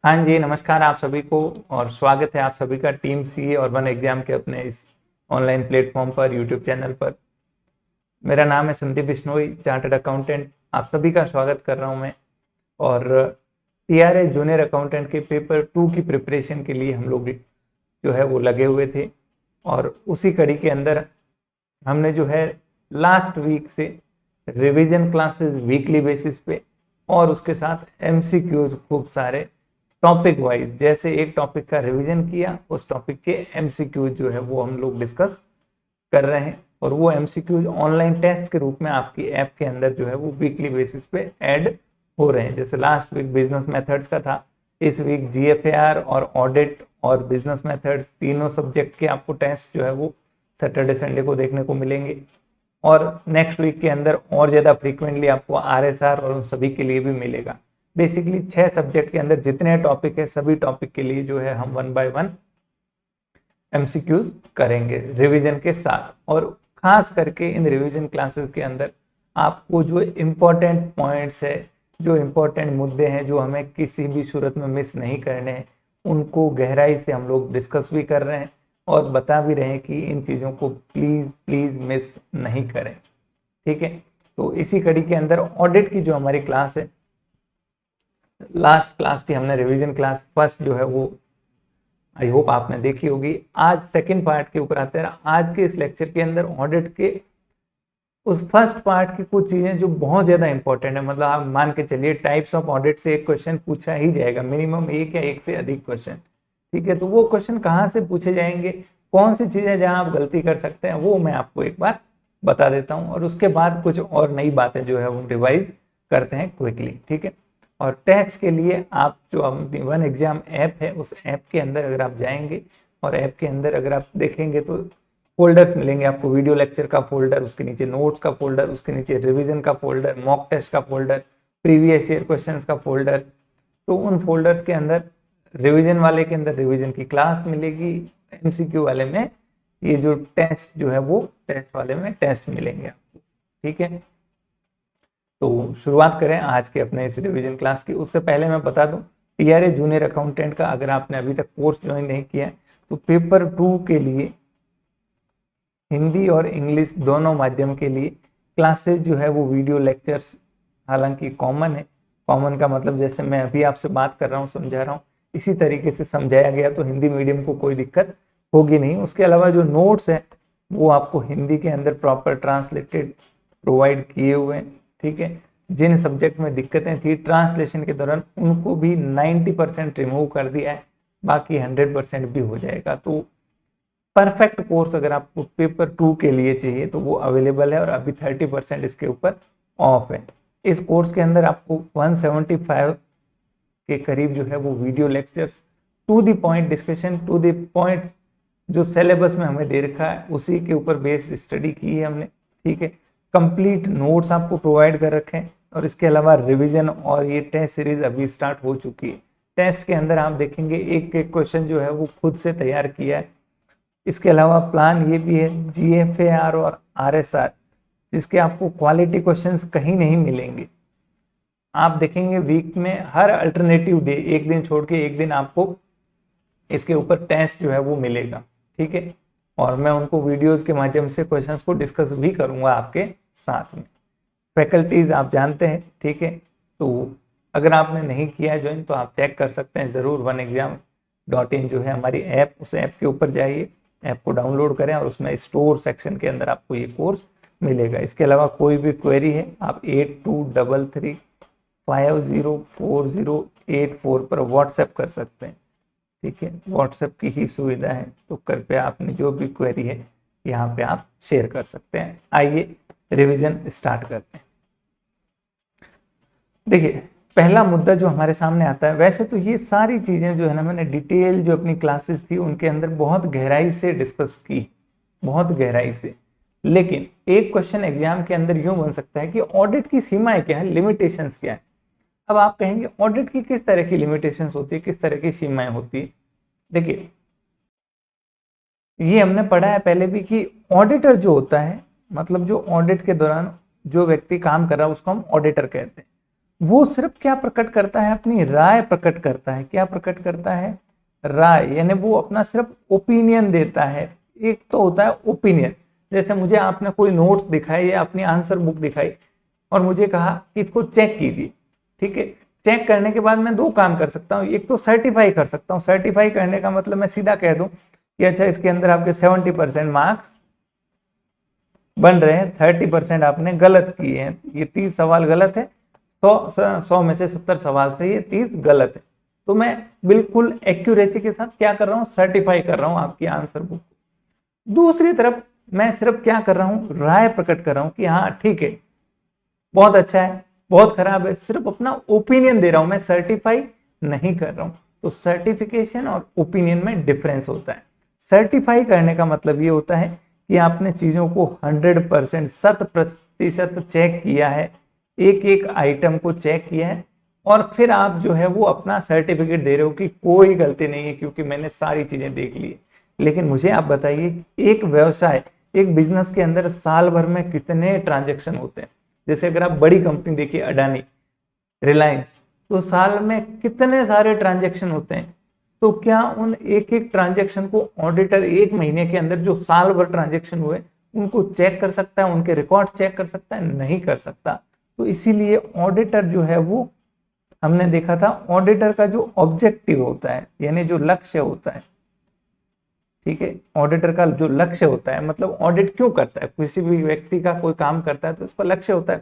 हाँ जी, नमस्कार आप सभी को और स्वागत है आप सभी का टीम सी और वन एग्जाम के अपने इस ऑनलाइन प्लेटफॉर्म पर यूट्यूब चैनल पर। मेरा नाम है संदीप बिश्नोई, चार्टर्ड अकाउंटेंट। आप सभी का स्वागत कर रहा हूँ मैं। और टीआरए जूनियर अकाउंटेंट के पेपर 2 की प्रिपरेशन के लिए हम लोग जो है वो लगे हुए थे और उसी कड़ी के अंदर हमने जो है लास्ट वीक से रिवीजन क्लासेस वीकली बेसिस पे और उसके साथ एमसीक्यूज खूब सारे टॉपिक वाइज, जैसे एक टॉपिक का रिवीजन किया उस टॉपिक के एमसीक्यूज जो है वो हम लोग डिस्कस कर रहे हैं। और वो एमसीक्यूज ऑनलाइन टेस्ट के रूप में आपकी ऐप के अंदर जो है वो वीकली बेसिस पे ऐड हो रहे हैं। जैसे लास्ट वीक बिजनेस मेथड्स का था, इस वीक जीएफएआर और ऑडिट और बिजनेस मेथड्स तीनों सब्जेक्ट के आपको टेस्ट जो है वो सैटरडे संडे को देखने को मिलेंगे। और नेक्स्ट वीक के अंदर और ज़्यादा फ्रीक्वेंटली आपको आरएसआर और उन सभी के लिए भी मिलेगा। बेसिकली 6 सब्जेक्ट के अंदर जितने टॉपिक है सभी टॉपिक के लिए जो है हम 1 बाय 1 एमसीक्यूज करेंगे रिवीजन के साथ। और खास करके इन रिवीजन क्लासेस के अंदर आपको जो इम्पोर्टेंट पॉइंट्स है, जो इम्पोर्टेंट मुद्दे हैं जो हमें किसी भी सूरत में मिस नहीं करने हैं, उनको गहराई से हम लोग डिस्कस भी कर रहे हैं और बता भी रहे हैं कि इन चीज़ों को प्लीज़ प्लीज़ मिस नहीं करें। ठीक है, तो इसी कड़ी के अंदर ऑडिट की जो हमारी क्लास है, लास्ट क्लास थी हमने रिवीजन क्लास फर्स्ट जो है वो आई होप आपने देखी होगी। आज सेकंड पार्ट के ऊपर आते हैं। आज के इस लेक्चर के अंदर ऑडिट के उस फर्स्ट पार्ट की कुछ चीजें जो बहुत ज्यादा इंपॉर्टेंट है, मतलब आप मान के चलिए टाइप्स ऑफ ऑडिट से एक क्वेश्चन पूछा ही जाएगा, मिनिमम एक या एक से अधिक क्वेश्चन। ठीक है, तो वो क्वेश्चन कहाँ से पूछे जाएंगे, कौन सी चीजें जहां आप गलती कर सकते हैं, वो मैं आपको एक बार बता देता हूँ और उसके बाद कुछ और नई बातें जो है वो रिवाइज करते हैं क्विकली। ठीक है, और टेस्ट के लिए आप जो वन एग्जाम ऐप है उस ऐप के अंदर अगर आप जाएंगे और ऐप के अंदर अगर आप देखेंगे तो फोल्डर्स मिलेंगे आपको, वीडियो लेक्चर का फोल्डर, उसके नीचे नोट्स का फोल्डर, उसके नीचे रिवीजन का फोल्डर, मॉक टेस्ट का फोल्डर, प्रीवियस ईयर क्वेश्चंस का फोल्डर। तो उन फोल्डर्स के अंदर रिवीजन वाले के अंदर रिवीजन की क्लास मिलेगी, एमसीक्यू वाले में ये जो टेस्ट जो है वो टेस्ट वाले में टेस्ट मिलेंगे आपको। ठीक है, तो शुरुआत करें आज के अपने इस रिवीजन क्लास की। उससे पहले मैं बता दूं, टीआरए जूनियर अकाउंटेंट का अगर आपने अभी तक कोर्स ज्वाइन नहीं किया है तो पेपर 2 के लिए हिंदी और इंग्लिश दोनों माध्यम के लिए क्लासेस जो है वो वीडियो लेक्चर्स, हालांकि कॉमन है, कॉमन का मतलब जैसे मैं अभी आपसे बात कर रहा हूँ समझा रहा हूँ इसी तरीके से समझाया गया तो हिंदी मीडियम को कोई दिक्कत होगी नहीं। उसके अलावा जो नोट्स है वो आपको हिंदी के अंदर प्रॉपर ट्रांसलेटेड प्रोवाइड किए हुए हैं। ठीक है, जिन सब्जेक्ट में दिक्कतें थी ट्रांसलेशन के दौरान उनको भी 90% रिमूव कर दिया है, बाकी 100% भी हो जाएगा। तो परफेक्ट कोर्स अगर आपको पेपर 2 के लिए चाहिए तो वो अवेलेबल है और अभी 30% इसके ऊपर ऑफ है। इस कोर्स के अंदर आपको 175 के करीब जो है वो video lectures, to the point discussion, to the point जो सिलेबस में हमें दे रखा है उसी के ऊपर बेस्ड स्टडी की है हमने। ठीक है, कंप्लीट नोट्स आपको प्रोवाइड कर रखे हैं और इसके अलावा रिवीजन और ये टेस्ट सीरीज अभी स्टार्ट हो चुकी है। टेस्ट के अंदर आप देखेंगे एक एक क्वेश्चन जो है वो खुद से तैयार किया है। इसके अलावा प्लान ये भी है जीएफएआर और आरएसआर, जिसके आपको क्वालिटी क्वेश्चंस कहीं नहीं मिलेंगे। आप देखेंगे वीक में हर अल्टरनेटिव डे, एक दिन छोड़ के एक दिन आपको इसके ऊपर टेस्ट जो है वो मिलेगा। ठीक है, और मैं उनको वीडियोस के माध्यम से क्वेश्चंस को डिस्कस भी करूंगा आपके साथ में। फैकल्टीज आप जानते हैं। ठीक है, तो अगर आपने नहीं किया है ज्वाइन तो आप चेक कर सकते हैं ज़रूर, oneexam.in जो है हमारी ऐप, उस ऐप के ऊपर जाइए, ऐप को डाउनलोड करें और उसमें स्टोर सेक्शन के अंदर आपको ये कोर्स मिलेगा। इसके अलावा कोई भी क्वेरी है आप 8233504084 पर व्हाट्सएप कर सकते हैं। ठीक है, व्हाट्सएप की ही सुविधा है तो कृपया आपने जो भी क्वेरी है यहाँ पे आप शेयर कर सकते हैं। आइए रिवीजन स्टार्ट करते हैं। देखिए, पहला मुद्दा जो हमारे सामने आता है, वैसे तो ये सारी चीजें जो है ना मैंने डिटेल जो अपनी क्लासेस थी उनके अंदर बहुत गहराई से डिस्कस की, बहुत गहराई से। लेकिन एक क्वेश्चन एग्जाम के अंदर यूं बन सकता है कि ऑडिट की सीमाएं क्या है, लिमिटेशंस क्या है। अब आप कहेंगे ऑडिट की किस तरह की लिमिटेशंस होती है, किस तरह की सीमाएं होती है। देखिए, ये हमने पढ़ा है पहले भी कि ऑडिटर जो होता है, मतलब जो ऑडिट के दौरान जो व्यक्ति काम कर रहा है उसको हम ऑडिटर कहते हैं। वो सिर्फ क्या प्रकट करता है, अपनी राय प्रकट करता है। क्या प्रकट करता है? राय, यानी वो अपना सिर्फ ओपिनियन देता है। एक तो होता है ओपिनियन, जैसे मुझे आपने कोई नोट्स दिखाए या अपनी आंसर बुक दिखाई और मुझे कहा कि इसको चेक कीजिए, ठीक है। चेक करने के बाद मैं दो काम कर सकता हूँ, एक तो सर्टिफाई कर सकता हूँ। सर्टिफाई करने का मतलब मैं सीधा कह दूं कि अच्छा इसके अंदर आपके 70% मार्क्स बन रहे हैं, 30% आपने गलत किए हैं, ये 30 सवाल गलत है, 100 में से 70 सवाल से ये 30 गलत है। तो मैं बिल्कुल एक्यूरेसी के साथ क्या कर रहा हूँ, सर्टिफाई कर रहा हूँ आपकी आंसर बुक को। दूसरी तरफ मैं सिर्फ क्या कर रहा हूँ, राय प्रकट कर रहा हूँ कि हाँ ठीक है, बहुत अच्छा है, बहुत खराब है, सिर्फ अपना ओपिनियन दे रहा हूं, मैं सर्टिफाई नहीं कर रहा हूं। तो सर्टिफिकेशन और ओपिनियन में डिफरेंस होता है। सर्टिफाई करने का मतलब ये होता है कि आपने चीजों को 100% 100% चेक किया है, एक एक आइटम को चेक किया है और फिर आप जो है वो अपना सर्टिफिकेट दे रहे हो कि कोई गलती नहीं है क्योंकि मैंने सारी चीजें देख ली है। लेकिन मुझे आप बताइए, एक व्यवसाय, एक बिजनेस के अंदर साल भर में कितने ट्रांजेक्शन होते हैं? जैसे अगर आप बड़ी कंपनी देखिए, अडानी, रिलायंस, तो साल में कितने सारे ट्रांजैक्शन होते हैं। तो क्या उन एक एक ट्रांजैक्शन को ऑडिटर एक महीने के अंदर जो साल भर ट्रांजैक्शन हुए उनको चेक कर सकता है, उनके रिकॉर्ड चेक कर सकता है? नहीं कर सकता। तो इसीलिए ऑडिटर जो है वो, हमने देखा था, ऑडिटर का जो ऑब्जेक्टिव होता है यानी जो लक्ष्य होता है, ठीक है, ऑडिटर का जो लक्ष्य होता है, मतलब ऑडिट क्यों करता है, किसी भी व्यक्ति का कोई काम करता है तो उसका लक्ष्य होता है।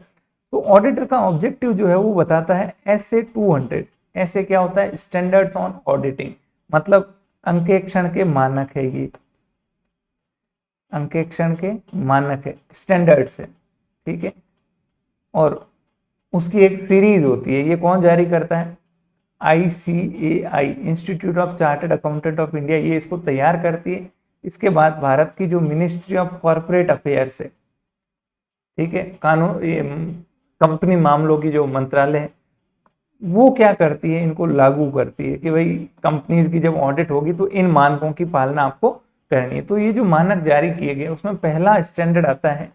तो ऑडिटर का ऑब्जेक्टिव जो है वो बताता है SA 200। ऐसे क्या होता है? स्टैंडर्ड्स ऑन ऑडिटिंग, मतलब अंकेक्षण के मानक है, ये अंकेक्षण के मानक है, स्टैंडर्ड्स है, ठीक है। और उसकी एक सीरीज होती है, ये कौन जारी करता है? ICAI, institute of chartered accountant of India, ये इसको तैयार करती है। इसके बाद भारत की जो मिनिस्ट्री ऑफ कॉर्पोरेट अफेयर्स है, ठीक है, कानून, ये कंपनी मामलों की जो मंत्रालय है, वो क्या करती है, इनको लागू करती है कि भाई कंपनीज की जब ऑडिट होगी तो इन मानकों की पालना आपको करनी है। तो ये जो मानक जारी किए गए उसमें पहला स्टैंडर्ड आता है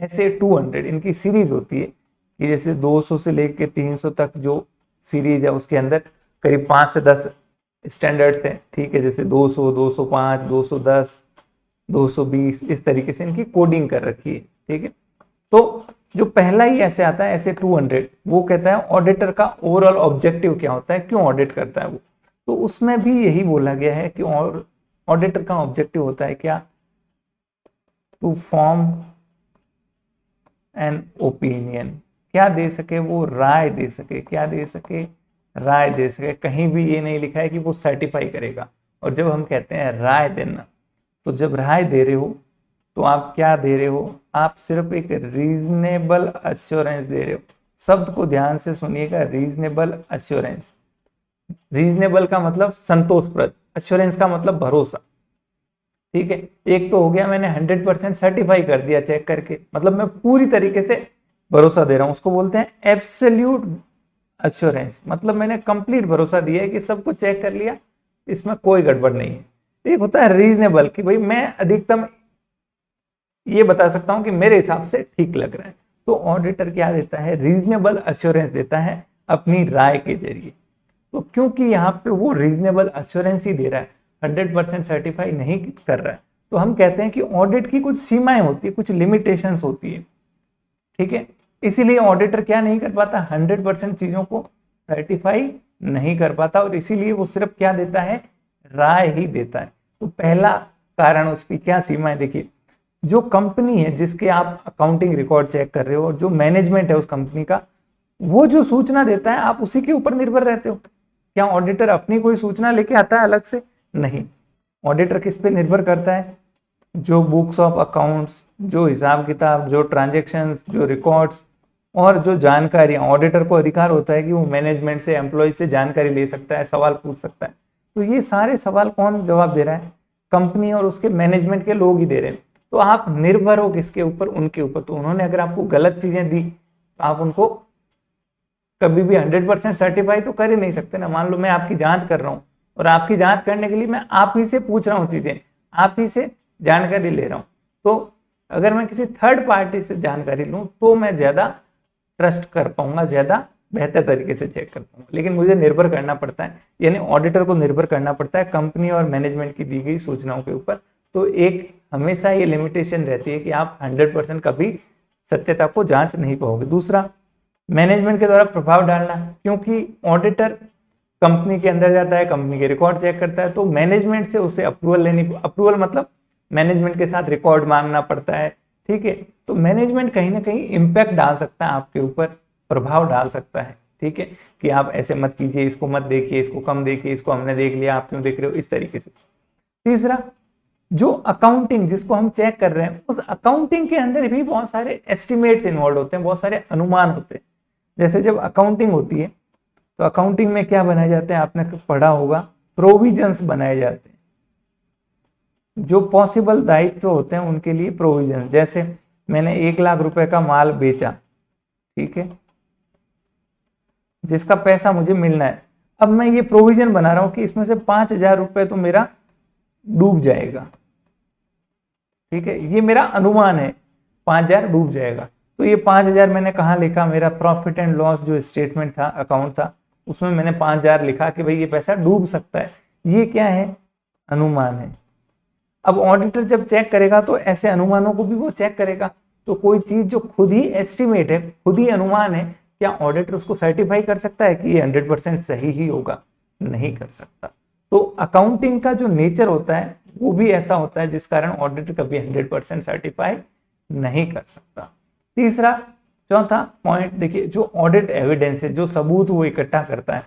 SA 200। इनकी सीरीज होती है कि जैसे 200 से लेकर 300 तक जो सीरीज है उसके अंदर करीब 5 से 10 स्टैंडर्ड्स हैं, ठीक है। जैसे 200, 205, 210, 220, इस तरीके से इनकी कोडिंग कर रखी है, ठीक है। तो जो पहला ही ऐसे आता है SA 200, वो कहता है ऑडिटर का ओवरऑल ऑब्जेक्टिव क्या होता है, क्यों ऑडिट करता है वो। तो उसमें भी यही बोला गया है कि और ऑडिटर का ऑब्जेक्टिव होता है क्या? टू फॉर्म एन ओपिनियन, क्या दे सके वो? राय दे सके। क्या दे सके? राय दे सके। कहीं भी ये नहीं लिखा है कि वो सर्टिफाई करेगा। और जब हम कहते हैं राय देना, तो जब राय दे रहे हो तो आप क्या दे रहे हो? आप सिर्फ एक रीजनेबल अश्योरेंस दे रहे हो। शब्द को ध्यान से सुनिएगा, रीजनेबल अश्योरेंस। रीजनेबल का मतलब संतोषप्रद, अश्योरेंस का मतलब भरोसा, ठीक है। एक तो हो गया मैंने 100% सर्टिफाई कर दिया चेक करके, मतलब मैं पूरी तरीके से भरोसा दे रहा हूं, उसको बोलते हैं एब्सोल्यूट अश्योरेंस, मतलब मैंने कंप्लीट भरोसा दिया है कि सब कुछ चेक कर लिया, इसमें कोई गड़बड़ नहीं है। एक होता है रीजनेबल, कि भाई मैं अधिकतम ये बता सकता हूं कि मेरे हिसाब से ठीक लग रहा है। तो ऑडिटर क्या देता है? रीजनेबल अश्योरेंस देता है अपनी राय के जरिए। तो क्योंकि यहाँ पे वो रीजनेबल अश्योरेंस ही दे रहा है, 100% सर्टिफाई नहीं कर रहा है, तो हम कहते हैं कि ऑडिट की कुछ सीमाएं होती है, कुछ लिमिटेशंस होती है, ठीक है। इसीलिए ऑडिटर क्या नहीं कर पाता? 100% चीजों को सर्टिफाई नहीं कर पाता, और इसीलिए वो सिर्फ क्या देता है? राय ही देता है। तो पहला कारण उसकी क्या सीमाएं, देखिए, जो कंपनी है जिसके आप अकाउंटिंग रिकॉर्ड चेक कर रहे हो और जो मैनेजमेंट है उस कंपनी का, वो जो सूचना देता है आप उसी के ऊपर निर्भर रहते हो। क्या ऑडिटर अपनी कोई सूचना लेके आता है अलग से? नहीं। ऑडिटर किस पे निर्भर करता है? जो बुक्स ऑफ अकाउंट्स, जो हिसाब किताब, जो ट्रांजेक्शन्स, जो रिकॉर्ड्स और जो जानकारियां, ऑडिटर को अधिकार होता है कि वो मैनेजमेंट से, एम्प्लॉय से जानकारी ले सकता है, सवाल पूछ सकता है। तो ये सारे सवाल कौन जवाब दे रहा है? कंपनी और उसके मैनेजमेंट के लोग ही दे रहे हैं। तो आप निर्भर हो किसके ऊपर? उनके ऊपर। तो उन्होंने अगर आपको गलत चीजें दी तो आप उनको कभी भी 100% सर्टिफाई तो कर ही नहीं सकते ना। मान लो मैं आपकी जांच कर रहा हूँ और आपकी जांच करने के लिए मैं आप ही से पूछ रहा हूँ चीजें, आप ही से जानकारी ले रहा हूँ, तो अगर मैं किसी थर्ड पार्टी से जानकारी लूँ तो मैं ज्यादा ट्रस्ट कर पाऊंगा, ज्यादा बेहतर तरीके से चेक कर पाऊँ, लेकिन मुझे निर्भर करना पड़ता है, यानी ऑडिटर को निर्भर करना पड़ता है कंपनी और मैनेजमेंट की दी गई सूचनाओं के ऊपर। तो एक हमेशा ये लिमिटेशन रहती है कि आप 100% कभी सत्यता को जांच नहीं पाओगे। दूसरा, मैनेजमेंट के द्वारा प्रभाव डालना, क्योंकि ऑडिटर कंपनी के अंदर जाता है, कंपनी के रिकॉर्ड चेक करता है, तो मैनेजमेंट से उसे अप्रूवल लेनी, अप्रूवल मतलब मैनेजमेंट के साथ रिकॉर्ड मांगना पड़ता है, ठीक है। तो मैनेजमेंट कहीं ना कहीं इम्पैक्ट डाल सकता है आपके ऊपर, प्रभाव डाल सकता है, ठीक है, कि आप ऐसे मत कीजिए, इसको मत देखिए, इसको कम देखिए, इसको हमने देख लिया, आप क्यों देख रहे हो, इस तरीके से। तीसरा, जो अकाउंटिंग जिसको हम चेक कर रहे हैं, उस अकाउंटिंग के अंदर भी बहुत सारे एस्टिमेट्स इन्वॉल्व होते हैं, बहुत सारे अनुमान होते हैं। जैसे जब अकाउंटिंग होती है तो अकाउंटिंग में क्या बनाए जाते हैं, आपने पढ़ा होगा, प्रोविजंस बनाए जाते हैं। जो पॉसिबल दायित्व होते हैं उनके लिए प्रोविजन, जैसे मैंने 1 लाख रुपए का माल बेचा, ठीक है, जिसका पैसा मुझे मिलना है। अब मैं ये प्रोविजन बना रहा हूं कि इसमें से 5,000 रुपए तो मेरा डूब जाएगा, ठीक है, ये मेरा अनुमान है, 5,000 डूब जाएगा। तो ये 5,000 मैंने कहाँ लिखा, मेरा प्रॉफिट एंड लॉस जो स्टेटमेंट था, अकाउंट था, उसमें मैंने 5,000 लिखा कि भाई ये पैसा डूब सकता है। ये क्या है, अनुमान है। अब ऑडिटर जब चेक करेगा तो ऐसे अनुमानों को भी वो चेक करेगा। तो कोई चीज जो खुद ही एस्टिमेट है, खुद ही अनुमान है, क्या ऑडिटर उसको सर्टिफाई कर सकता है कि ये 100% सही ही होगा? नहीं कर सकता। तो अकाउंटिंग का जो नेचर होता है वो भी ऐसा होता है जिस कारण ऑडिटर कभी 100% सर्टिफाई नहीं कर सकता। तीसरा, चौथा पॉइंट देखिए, जो ऑडिट एविडेंस है, जो सबूत वो इकट्ठा करता है,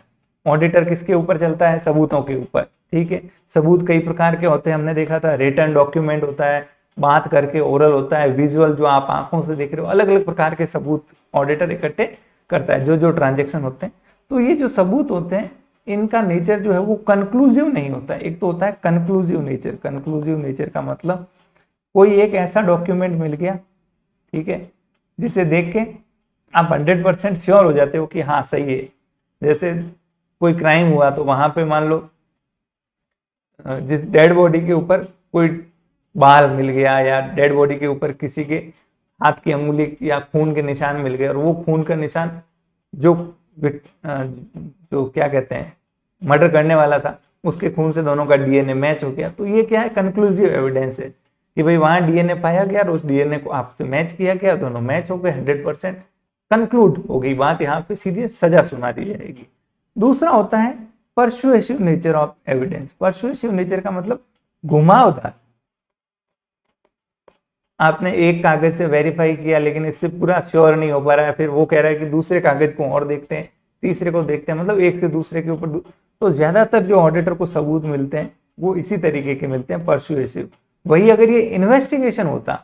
ऑडिटर किसके ऊपर चलता है, सबूतों के ऊपर, ठीक है। सबूत कई प्रकार के होते हैं, हमने देखा था, रिटन डॉक्यूमेंट होता है, बात करके ओरल होता है, विजुअल जो आप आंखों से देख रहे हो, अलग अलग प्रकार के सबूत ऑडिटर इकट्ठे करता है, जो जो ट्रांजेक्शन होते हैं। तो ये जो सबूत होते हैं इनका नेचर जो है वो कंक्लूसिव नहीं होता है। एक तो होता है कंक्लूसिव नेचर। कंक्लूसिव नेचर का मतलब कोई एक ऐसा डॉक्यूमेंट मिल गया, ठीक है, जिसे देख के आप 100% श्योर हो जाते हो कि हाँ सही है। जैसे कोई क्राइम हुआ तो वहां पे मान लो जिस डेड बॉडी के ऊपर कोई बाल मिल गया, या डेड बॉडी के ऊपर किसी के हाथ की अंगुली या खून के निशान मिल गए, और वो खून का निशान जो जो क्या कहते हैं मर्डर करने वाला था, उसके खून से दोनों का डीएनए मैच हो गया। तो ये क्या है, कंक्लूसिव एविडेंस है कि भाई वहां डीएनए पाया गया और उस डीएनए को आपसे मैच किया गया, दोनों मैच हो गए, 100% कंक्लूड हो गई बात, यहाँ पे सीधे सजा सुना दी जाएगी। दूसरा होता है persuasive nature of evidence. Persuasive nature का मतलब घुमावदार। आपने एक कागज से वेरीफाई किया लेकिन इससे पूरा श्योर नहीं हो पा रहा है, फिर वो कह रहा है कि दूसरे कागज को और देखते हैं, तीसरे को देखते हैं, मतलब एक से दूसरे के ऊपर। तो ज्यादातर जो ऑडिटर को सबूत मिलते हैं वो इसी तरीके के मिलते हैं, परसुएसिव। वही अगर ये इन्वेस्टिगेशन होता,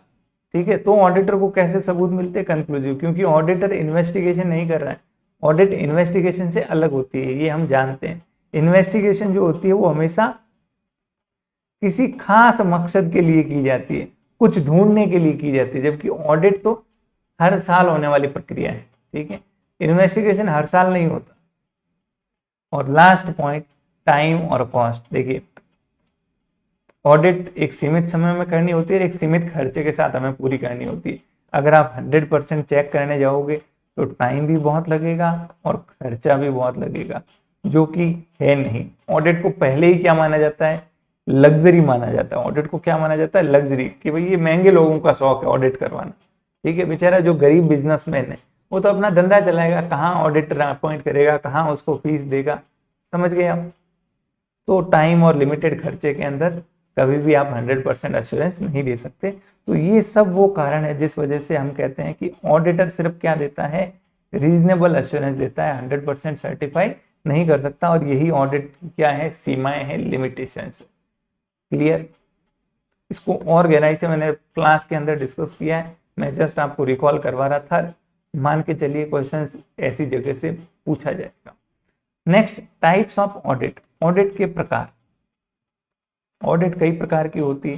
ठीक है, तो ऑडिटर को कैसे सबूत मिलते हैं, कंक्लूसिव, क्योंकि ऑडिटर इन्वेस्टिगेशन नहीं कर रहा है। ऑडिट इन्वेस्टिगेशन से अलग होती है, ये हम जानते हैं। इन्वेस्टिगेशन जो होती है वो हमेशा किसी खास मकसद के लिए की जाती है, कुछ ढूंढने के लिए की जाती है, जबकि ऑडिट तो हर साल होने वाली प्रक्रिया है, ठीक है। इन्वेस्टिगेशन हर साल नहीं होता। और लास्ट पॉइंट, टाइम और कॉस्ट। देखिए, ऑडिट एक सीमित समय में करनी होती है, एक सीमित खर्चे के साथ हमें पूरी करनी होती है। अगर आप 100% चेक करने जाओगे तो टाइम भी बहुत लगेगा और खर्चा भी बहुत लगेगा, जो कि है नहीं। ऑडिट को पहले ही क्या माना जाता है, लग्जरी माना जाता है। ऑडिट को क्या माना जाता है, लग्जरी, कि भाई ये महंगे लोगों का शौक है ऑडिट करवाना, ठीक है। बेचारा जो गरीब बिजनेसमैन है वो तो अपना धंधा चलाएगा, कहाँ ऑडिटर अपॉइंट करेगा, कहाँ उसको फीस देगा, समझ गए आप। तो टाइम और लिमिटेड खर्चे के अंदर कभी भी आप 100% एश्योरेंस नहीं दे सकते। तो ये सब वो कारण है जिस वजह से हम कहते हैं कि ऑडिटर सिर्फ क्या देता है, रीजनेबल एश्योरेंस देता है, 100% सर्टिफाई नहीं कर सकता। और यही ऑडिट क्या है, सीमाएं हैं, लिमिटेशंस। क्लियर? इसको और गहराई से मैंने क्लास के अंदर डिस्कस किया है, मैं जस्ट आपको रिकॉल करवा रहा था। मान के चलिए क्वेश्चन ऐसी जगह से पूछा जाएगा। Next, types of audit. Audit के प्रकार। ऑडिट कई प्रकार की होती है,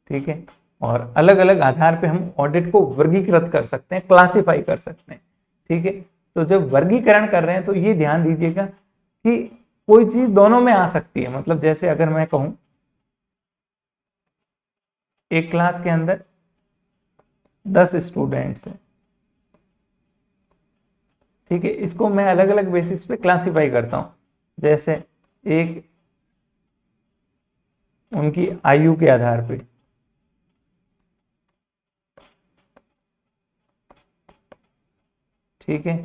ठीक है, और अलग अलग आधार पे हम ऑडिट को वर्गीकृत कर सकते हैं, क्लासिफाई कर सकते हैं, ठीक है। तो जब वर्गीकरण कर रहे हैं तो ये ध्यान दीजिएगा कि कोई चीज दोनों में आ सकती है। मतलब जैसे अगर मैं कहूं एक क्लास के अंदर 10 स्टूडेंट्स हैं, ठीक है, इसको मैं अलग अलग बेसिस पे क्लासिफाई करता हूँ। जैसे एक उनकी आयु के आधार पे, ठीक है,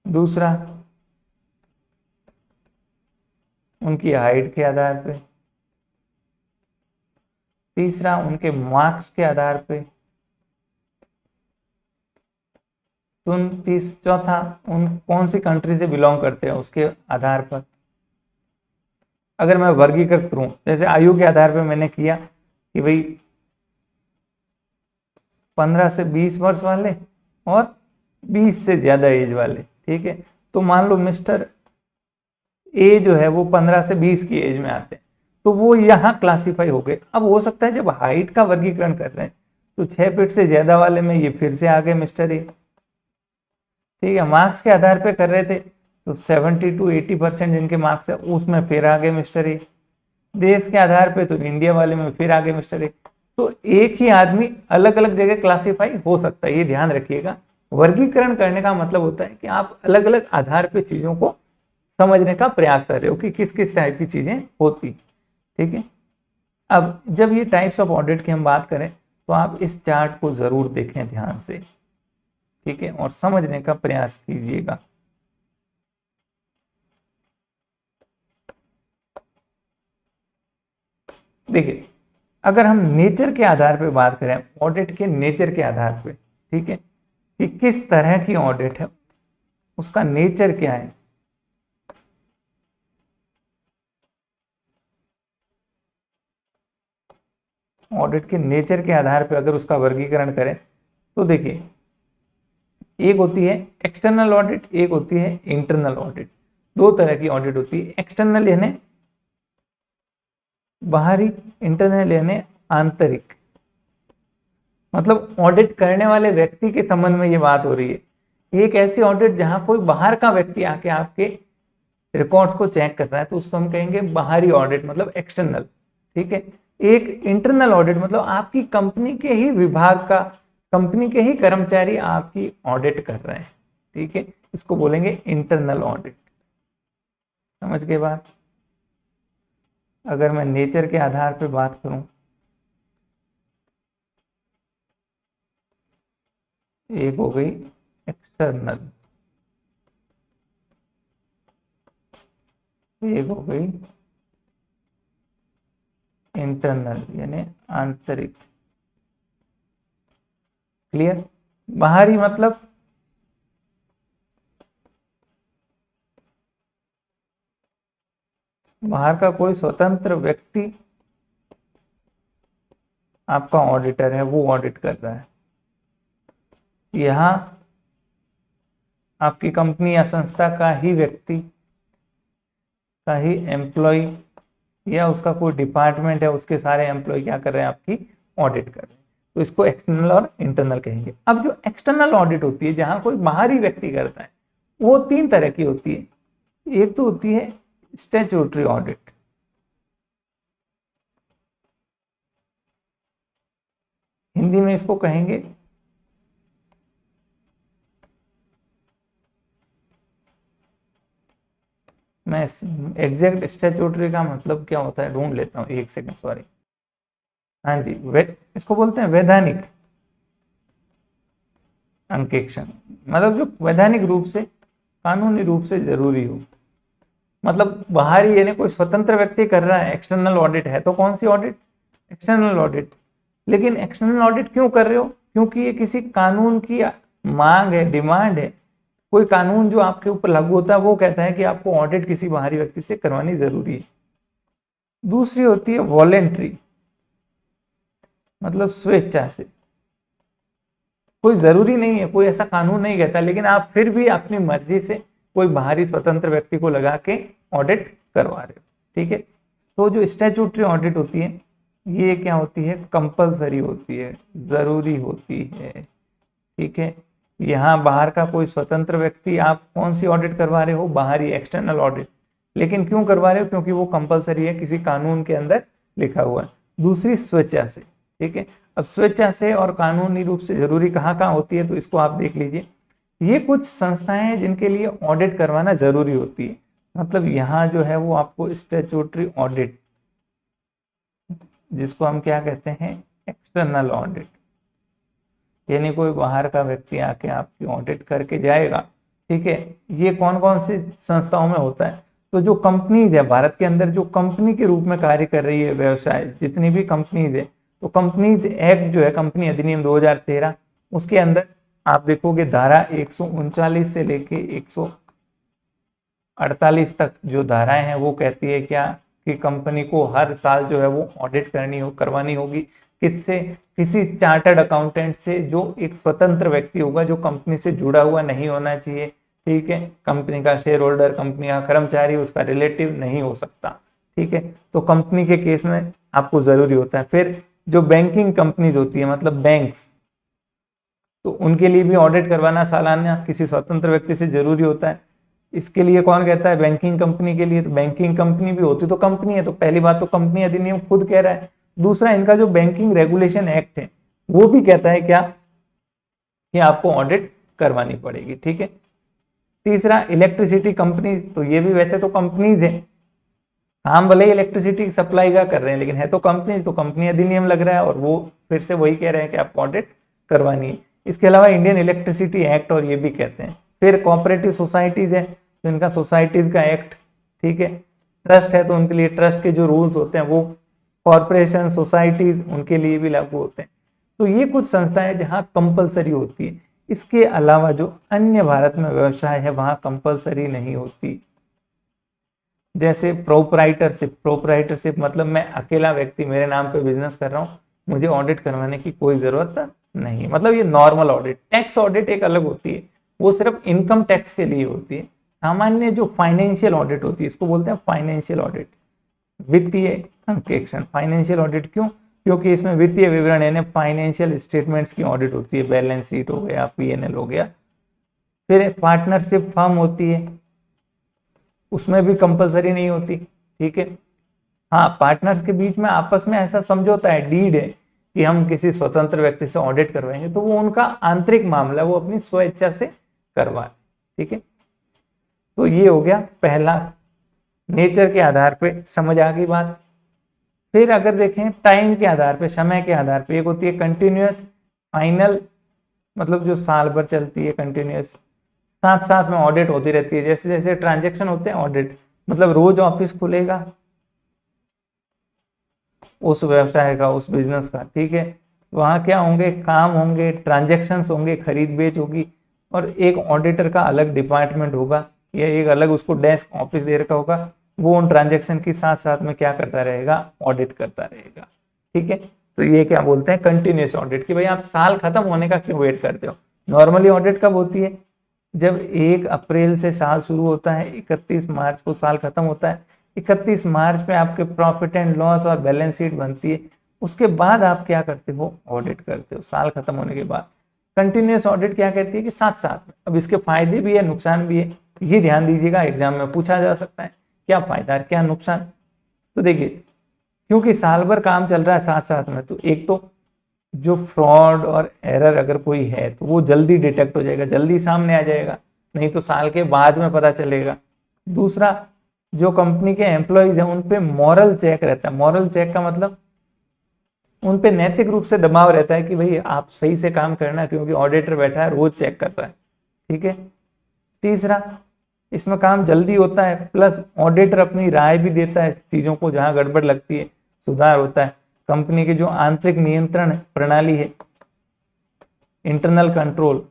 दूसरा उनकी हाइट के आधार पे, तीसरा उनके मार्क्स के आधार पे, चौथा उन कौन सी कंट्री से बिलोंग करते हैं उसके आधार पर। अगर मैं वर्गीकृत करूं, जैसे आयु के आधार पर मैंने किया कि भाई 15 से 20 वर्ष वाले और 20 से ज्यादा एज वाले, ठीक है। तो मान लो मिस्टर ए जो है वो 15 से 20 की एज में आते हैं, तो वो यहाँ क्लासिफाई हो गए। अब हो सकता है जब हाइट का वर्गीकरण कर रहे हैं तो 6 फीट से ज्यादा वाले में ये फिर से आ गए मिस्टर ए, ठीक है। मार्क्स के आधार पे कर रहे थे तो 70 to 80% जिनके मार्क्स है उसमें फिर आ गए मिस्टर ए। देश के आधार पे तो इंडिया वाले में फिर आ गए मिस्टर ए। तो एक ही आदमी अलग अलग जगह क्लासिफाई हो सकता है, ये ध्यान रखिएगा। वर्गीकरण करने का मतलब होता है कि आप अलग अलग आधार पे चीजों को समझने का प्रयास कर रहे हो कि किस किस टाइप की चीजें होती, ठीक है। अब जब ये टाइप्स ऑफ ऑडिट की हम बात करें तो आप इस चार्ट को जरूर देखें ध्यान से, ठीक है, और समझने का प्रयास कीजिएगा। देखिए, अगर हम नेचर के आधार पे बात करें, ऑडिट के नेचर के आधार पे, ठीक है, कि किस तरह की ऑडिट है, उसका नेचर क्या है। ऑडिट के नेचर के आधार पे अगर उसका वर्गीकरण करें तो देखिए, एक होती है एक्सटर्नल ऑडिट, एक होती है इंटरनल ऑडिट। दो तरह की ऑडिट होती है, एक्सटर्नल यानी बाहरी, इंटरनल यानी आंतरिक। मतलब ऑडिट करने वाले व्यक्ति के संबंध में ये बात हो रही है। एक ऐसी ऑडिट जहां कोई बाहर का व्यक्ति आके आपके रिकॉर्ड्स को चेक कर रहा है तो उसको हम कहेंगे बाहरी ऑडिट, मतलब एक्सटर्नल, ठीक है। एक इंटरनल ऑडिट मतलब आपकी कंपनी के ही विभाग का, कंपनी के ही कर्मचारी आपकी ऑडिट कर रहे हैं, ठीक है, इसको बोलेंगे इंटरनल ऑडिट। समझ गए बात। अगर मैं नेचर के आधार पर बात करूं, एक हो गई एक्सटर्नल, एक हो गई इंटरनल यानी आंतरिक। क्लियर। बाहरी मतलब बाहर का कोई स्वतंत्र व्यक्ति आपका ऑडिटर है, वो ऑडिट कर रहा है। यहां आपकी कंपनी या संस्था का ही व्यक्ति, का ही एम्प्लॉय या उसका कोई डिपार्टमेंट है, उसके सारे एम्प्लॉय क्या कर रहे हैं, आपकी ऑडिट कर रहे हैं। तो इसको एक्सटर्नल और इंटरनल कहेंगे। अब जो एक्सटर्नल ऑडिट होती है जहां कोई बाहरी व्यक्ति करता है, वो 3 तरह की होती है। एक तो होती है स्टैट्यूटरी ऑडिट, हिंदी में इसको कहेंगे मैं एग्जैक्ट स्टैट्यूटरी का मतलब क्या होता है ढूंढ लेता हूँ, एक सेकंड, सॉरी। हाँ जी, इसको बोलते हैं वैधानिक अंकेक्षण, मतलब जो वैधानिक रूप से, कानूनी रूप से जरूरी हो। मतलब बाहरी यानी कोई स्वतंत्र व्यक्ति कर रहा है, एक्सटर्नल ऑडिट है, तो कौन सी ऑडिट, एक्सटर्नल ऑडिट। लेकिन एक्सटर्नल ऑडिट क्यों कर रहे हो, क्योंकि ये किसी कानून की मांग है, डिमांड है। कोई कानून जो आपके ऊपर लागू होता है वो कहता है कि आपको ऑडिट किसी बाहरी व्यक्ति से करवानी जरूरी है। दूसरी होती है वॉलेंट्री, मतलब स्वेच्छा से, कोई जरूरी नहीं है, कोई ऐसा कानून नहीं कहता, लेकिन आप फिर भी अपनी मर्जी से कोई बाहरी स्वतंत्र व्यक्ति को लगा के ऑडिट करवा रहे हो, ठीक है। तो जो स्टैट्यूटरी ऑडिट होती है ये क्या होती है, कंपलसरी होती है, जरूरी होती है, ठीक है। यहाँ बाहर का कोई स्वतंत्र व्यक्ति, आप कौन सी ऑडिट करवा रहे हो, बाहरी एक्सटर्नल ऑडिट। लेकिन क्यों करवा रहे हो, क्योंकि वो कंपलसरी है, किसी कानून के अंदर लिखा हुआ है। दूसरी स्वेच्छा से, ठीक है। अब स्वेच्छा से और कानूनी रूप से जरूरी कहाँ कहाँ होती है, तो इसको आप देख लीजिए ये कुछ संस्थाएं हैं जिनके लिए ऑडिट करवाना जरूरी होती है। मतलब यहाँ जो है वो आपको स्टैट्यूटरी ऑडिट, जिसको हम क्या कहते हैं, एक्सटर्नल ऑडिट, यानी कोई बाहर का व्यक्ति आके आपकी ऑडिट करके जाएगा। ठीक है, ये कौन कौन सी संस्थाओं में होता है, तो जो कंपनीज है भारत के अंदर जो कंपनी के रूप में कार्य कर रही है व्यवसाय, जितनी भी कंपनीज है, तो कंपनीज एक्ट जो है, कंपनी अधिनियम 2013, उसके अंदर आप देखोगे धारा 139 से लेके 148 तक जो धाराएं हैं वो कहती है क्या, कि कंपनी को हर साल जो है वो ऑडिट करवानी होगी। किससे, किसी चार्टर्ड अकाउंटेंट से, जो एक स्वतंत्र व्यक्ति होगा, जो कंपनी से जुड़ा हुआ नहीं होना चाहिए। ठीक है, कंपनी का शेयर होल्डर, कंपनी का कर्मचारी, उसका रिलेटिव नहीं हो सकता। ठीक है, तो कंपनी के केस में आपको जरूरी होता है। फिर जो बैंकिंग कंपनीज होती है, मतलब बैंक्स, तो उनके लिए भी ऑडिट करवाना सालाना किसी स्वतंत्र व्यक्ति से जरूरी होता है। इसके लिए कौन कहता है, बैंकिंग कंपनी के लिए। तो बैंकिंग कंपनी भी होती तो कंपनी है, तो पहली बात तो कंपनी अधिनियम खुद कह रहा है। दूसरा, इनका जो बैंकिंग रेगुलेशन एक्ट है वो भी कहता है क्या, कि आपको ऑडिट करवानी पड़ेगी। ठीक है, तीसरा, इलेक्ट्रिसिटी कंपनी, तो ये भी वैसे तो कंपनीज है, काम भले ही इलेक्ट्रिसिटी सप्लाई का कर रहे हैं, लेकिन है तो कंपनी, तो कंपनी अधिनियम लग रहा है और वो फिर से वही कह रहे हैं कि आपको ऑडिट करवानी है। इसके अलावा इंडियन इलेक्ट्रिसिटी एक्ट, और ये भी कहते हैं। फिर कोऑपरेटिव सोसाइटीज है, तो इनका सोसाइटीज का एक्ट। ठीक है, ट्रस्ट है, तो उनके लिए ट्रस्ट के जो रूल्स होते हैं वो कॉरपोरेशन, सोसाइटीज, उनके लिए भी लागू होते हैं। तो ये कुछ संस्थाएं जहां कंपलसरी होती है। इसके अलावा जो अन्य भारत में व्यवसाय है वहां कंपलसरी नहीं होती। जैसे प्रोपराइटरशिप मतलब मैं अकेला व्यक्ति, मेरे नाम पे बिजनेस कर रहा हूँ, मुझे ऑडिट करवाने की कोई जरूरत नहीं। मतलब ये नॉर्मल ऑडिट। टैक्स ऑडिट एक अलग होती है, वो सिर्फ इनकम टैक्स के लिए होती है। सामान्य जो फाइनेंशियल ऑडिट होती है, इसको बोलते हैं फाइनेंशियल ऑडिट, वित्तीय अंकेक्षण। फाइनेंशियल ऑडिट क्यों, क्योंकि इसमें वित्तीय विवरण यानी फाइनेंशियल स्टेटमेंट्स की ऑडिट होती है, बैलेंस शीट हो गया, पीएनएल हो गया। फिर पार्टनरशिप फर्म होती है, उसमें भी कंपलसरी नहीं होती। ठीक है, हाँ, पार्टनर्स के बीच में आपस में ऐसा समझौता है, डीड है, कि हम किसी स्वतंत्र व्यक्ति से ऑडिट करवाएंगे, तो वो उनका आंतरिक मामला, वो अपनी स्वेच्छा से करवाए। ठीक है, तो ये हो गया पहला, नेचर के आधार पे समझ आ गई बात। फिर अगर देखें टाइम के आधार पे, समय के आधार पे, एक होती है कंटिन्यूअस, फाइनल, मतलब जो साल भर चलती है कंटिन्यूअस, साथ साथ में ऑडिट होती रहती है। जैसे जैसे ट्रांजैक्शन होते हैं, ऑडिट मतलब रोज ऑफिस खुलेगा उस व्यवसाय का, उस बिजनेस का। ठीक है, वहां क्या होंगे, काम होंगे, ट्रांजैक्शंस होंगे, खरीद बेच होगी, और एक ऑडिटर का अलग डिपार्टमेंट होगा, या एक अलग उसको डेस्क ऑफिस दे रखा होगा, वो उन ट्रांजैक्शन की साथ साथ में क्या करता रहेगा, ऑडिट करता रहेगा। ठीक है, तो ये क्या बोलते हैं, कंटिन्यूस ऑडिट, कि भाई आप साल खत्म होने का क्यों वेट करते हो। नॉर्मली ऑडिट कब होती है, जब 1 अप्रैल से साल शुरू होता है, 31 मार्च को साल खत्म होता है, 31 मार्च पे आपके प्रॉफिट एंड लॉस और बैलेंस शीट बनती है, उसके बाद आप क्या करते हो, ऑडिट करते हो, साल खत्म होने के बाद। कंटिन्यूस ऑडिट क्या कहती है, कि साथ साथ में। अब इसके फायदे भी है, नुकसान भी है, ये ध्यान दीजिएगा, एग्जाम में पूछा जा सकता है, क्या फायदा है क्या नुकसान। तो देखिए, क्योंकि साल भर काम चल रहा है साथ साथ में, तो एक तो जो फ्रॉड और एरर अगर कोई है तो वो जल्दी डिटेक्ट हो जाएगा, जल्दी सामने आ जाएगा, नहीं तो साल के बाद में पता चलेगा। दूसरा, जो कंपनी के एम्प्लॉयज हैं उन पे मॉरल चेक रहता है। मॉरल चेक का मतलब उन पे नैतिक रूप से दबाव रहता है कि भाई आप सही से काम करना, क्योंकि ऑडिटर बैठा है रोज चेक कर रहा है। ठीक है, तीसरा, इसमें काम जल्दी होता है, प्लस ऑडिटर अपनी राय भी देता है, चीजों को जहां गड़बड़ लगती है सुधार होता है। कंपनी की जो आंतरिक नियंत्रण प्रणाली है, इंटरनल कंट्रोल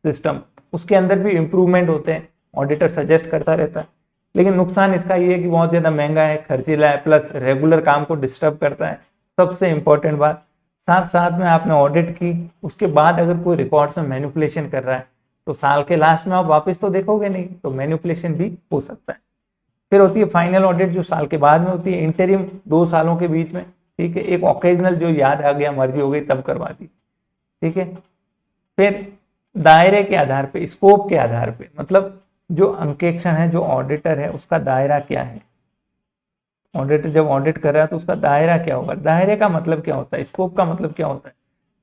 सिस्टम, उसके अंदर भी इंप्रूवमेंट होते हैं, ऑडिटर सजेस्ट करता रहता है। लेकिन नुकसान इसका ये है कि बहुत ज्यादा महंगा है, खर्चीला है, प्लस रेगुलर काम को डिस्टर्ब करता है। सबसे इंपॉर्टेंट बात, साथ साथ में आपने ऑडिट की, उसके बाद अगर कोई रिकॉर्ड्स में मैनिपुलेशन कर रहा है तो साल के लास्ट में आप वापस तो देखोगे नहीं, तो मैनिपुलेशन भी हो सकता है। फिर होती है फाइनल ऑडिट, जो साल के बाद में होती है, इंटरिम 2 सालों के बीच में। ठीक है, एक ओकेजनल जो याद आ गया, मर्जी हो गई तब करवा दी। ठीक है, फिर दायरे के आधार पे, स्कोप के आधार पे, मतलब जो अंकेक्षण है, जो ऑडिटर है, उसका दायरा क्या है। ऑडिटर जब ऑडिट कर रहा है तो उसका दायरा क्या होगा। दायरे का मतलब क्या होता है, स्कोप का मतलब क्या होता है।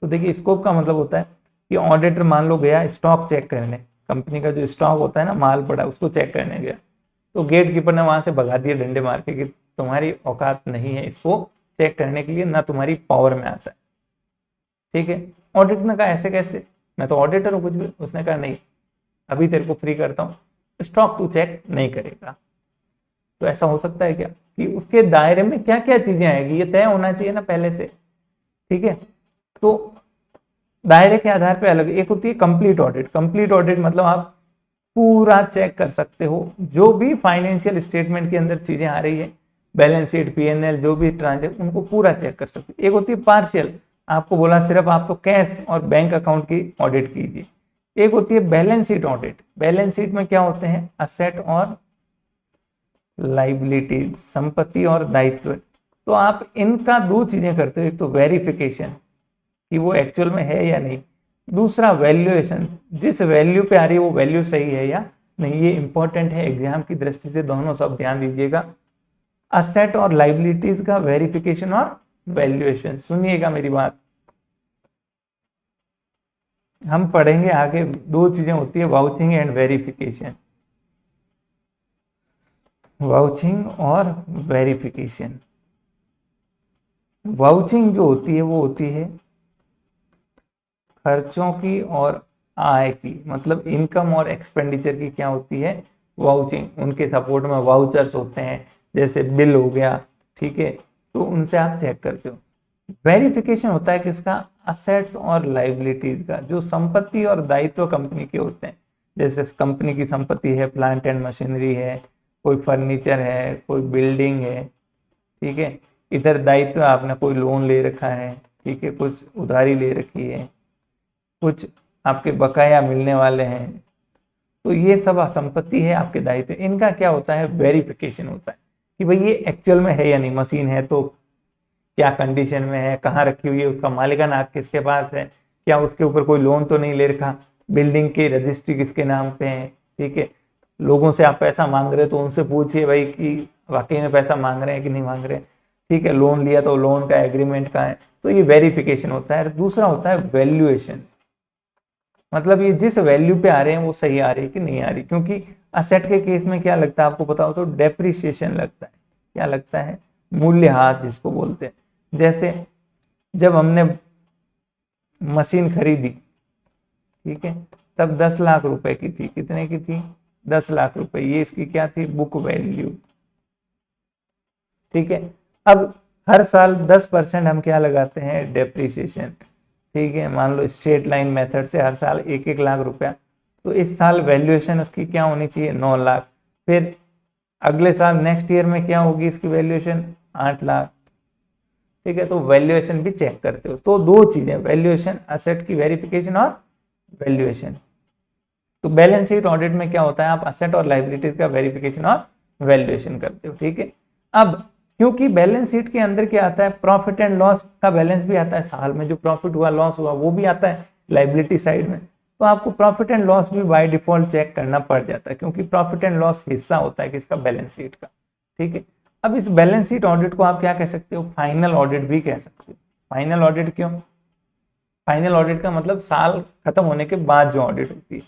तो देखिए, स्कोप का मतलब होता है कि ऑडिटर मान लो गया स्टॉक चेक करने, कंपनी का जो स्टॉक होता है ना, माल पड़ा उसको चेक करने गया, तो गेट कीपर ने वहां से भगा दिया डंडे मार के कि तुम्हारी औकात नहीं है इसको चेक करने के लिए, ना तुम्हारी पावर में आता है। ठीक है, ऑडिटर ने कहा ऐसे कैसे, मैं तो ऑडिटर हूँ कुछ भी। उसने कहा नहीं, अभी तेरे को फ्री करता हूँ, स्टॉक तू चेक नहीं करेगा। तो ऐसा हो सकता है क्या कि उसके दायरे में क्या क्या चीजें आएगी, ये तय होना चाहिए ना पहले से। ठीक है, तो दायरे के आधार पे अलग, एक होती है कंप्लीट ऑडिट। कंप्लीट ऑडिट मतलब आप पूरा चेक कर सकते हो, जो भी फाइनेंशियल स्टेटमेंट के अंदर चीजें आ रही है, बैलेंस शीट, पीएनएल, जो भी ट्रांजेक्शन, उनको पूरा चेक कर सकते हो। एक होती है पार्शियल, आपको बोला सिर्फ आप तो कैश और बैंक अकाउंट की ऑडिट कीजिए। एक होती है balance sheet audit. Balance sheet में क्या होते हैं, असेट और लाइबिलिटी, संपत्ति और दायित्व। तो आप इनका दो चीजें करते हो, एक तो वेरिफिकेशन कि वो एक्चुअल में है या नहीं, दूसरा वैल्यूएशन, जिस वैल्यू पे आ रही है वो वैल्यू सही है या नहीं। ये इंपॉर्टेंट है एग्जाम की दृष्टि से, दोनों सब ध्यान दीजिएगा, असेट और लाइबिलिटीज का वेरिफिकेशन और वैल्यूएशन। सुनिएगा मेरी बात, हम पढ़ेंगे आगे, दो चीजें होती है, वाउचिंग एंड वेरिफिकेशन। वाउचिंग और वेरिफिकेशन। वाउचिंग जो होती है वो होती है खर्चों की और आय की, मतलब इनकम और एक्सपेंडिचर की क्या होती है, वाउचिंग। उनके सपोर्ट में वाउचर्स होते हैं, जैसे बिल हो गया, ठीक है, तो उनसे आप चेक करते हो। वेरिफिकेशन होता है किसका, असेट्स और लाइबिलिटीज का, जो संपत्ति और दायित्व कंपनी के होते हैं। जैसे कंपनी की संपत्ति है, प्लांट एंड मशीनरी है, कोई फर्नीचर है, कोई बिल्डिंग है, ठीक है। इधर दायित्व आपने कोई लोन ले रखा है, ठीक है, कुछ उधारी ले रखी है, कुछ आपके बकाया मिलने वाले हैं, तो ये सब संपत्ति है, आपके दायित्व। इनका क्या होता है, वेरिफिकेशन होता है कि भाई ये एक्चुअल में है या नहीं। मशीन है तो क्या कंडीशन में है, कहाँ रखी हुई है, उसका मालिकाना हक किसके पास है, क्या उसके ऊपर कोई लोन तो नहीं ले रखा, बिल्डिंग की रजिस्ट्री किसके नाम पे है, ठीक है। लोगों से आप पैसा मांग रहे हो तो उनसे पूछिए भाई कि वाकई में पैसा मांग रहे हैं कि नहीं मांग रहे हैं, ठीक है। लोन लिया तो लोन का एग्रीमेंट का है, तो ये वेरिफिकेशन होता है। दूसरा होता है वैल्यूएशन, मतलब ये जिस वैल्यू पे आ रहे हैं वो सही आ रही है कि नहीं आ रही। क्योंकि असेट के केस में क्या लगता है आपको पता हो तो, डेप्रिसिएशन लगता है। क्या लगता है, मूल्यह्रास जिसको बोलते हैं। जैसे जब हमने मशीन खरीदी, ठीक है, तब 10 लाख रुपए की थी। कितने की थी, 10 लाख रुपए। ये इसकी क्या थी, बुक वैल्यू, ठीक है। अब हर साल 10% हम क्या लगाते हैं, डेप्रिसिएशन, ठीक है। मान लो स्ट्रेट लाइन मेथड से हर साल 1-1 लाख रुपया, तो इस साल वैल्यूएशन उसकी क्या होनी चाहिए, 9 लाख। फिर अगले साल नेक्स्ट ईयर में क्या होगी इसकी वैल्यूएशन, 8 लाख, ठीक है। तो वैल्यूएशन भी चेक करते हो। तो दो चीजें, वैल्यूएशन, असेट की वेरिफिकेशन और वैल्यूएशन। तो बैलेंस शीट ऑडिट में क्या होता है, आप असेट और लाइबिलिटीज का वेरिफिकेशन और वैल्यूएशन करते हो, ठीक है। अब क्योंकि बैलेंस शीट के अंदर क्या आता है, प्रॉफिट एंड लॉस का बैलेंस भी आता है, साल में जो प्रॉफिट हुआ लॉस हुआ वो भी आता है लाइबिलिटी साइड में। तो आपको प्रॉफिट एंड लॉस भी बाय डिफॉल्ट चेक करना पड़ जाता है, क्योंकि प्रॉफिट एंड लॉस हिस्सा होता है किसका, बैलेंस शीट का, ठीक है। अब इस बैलेंस शीट ऑडिट को आप क्या कह सकते हो, फाइनल ऑडिट भी कह सकते हो। फाइनल ऑडिट क्यों, फाइनल ऑडिट का मतलब साल खत्म होने के बाद जो ऑडिट होती है।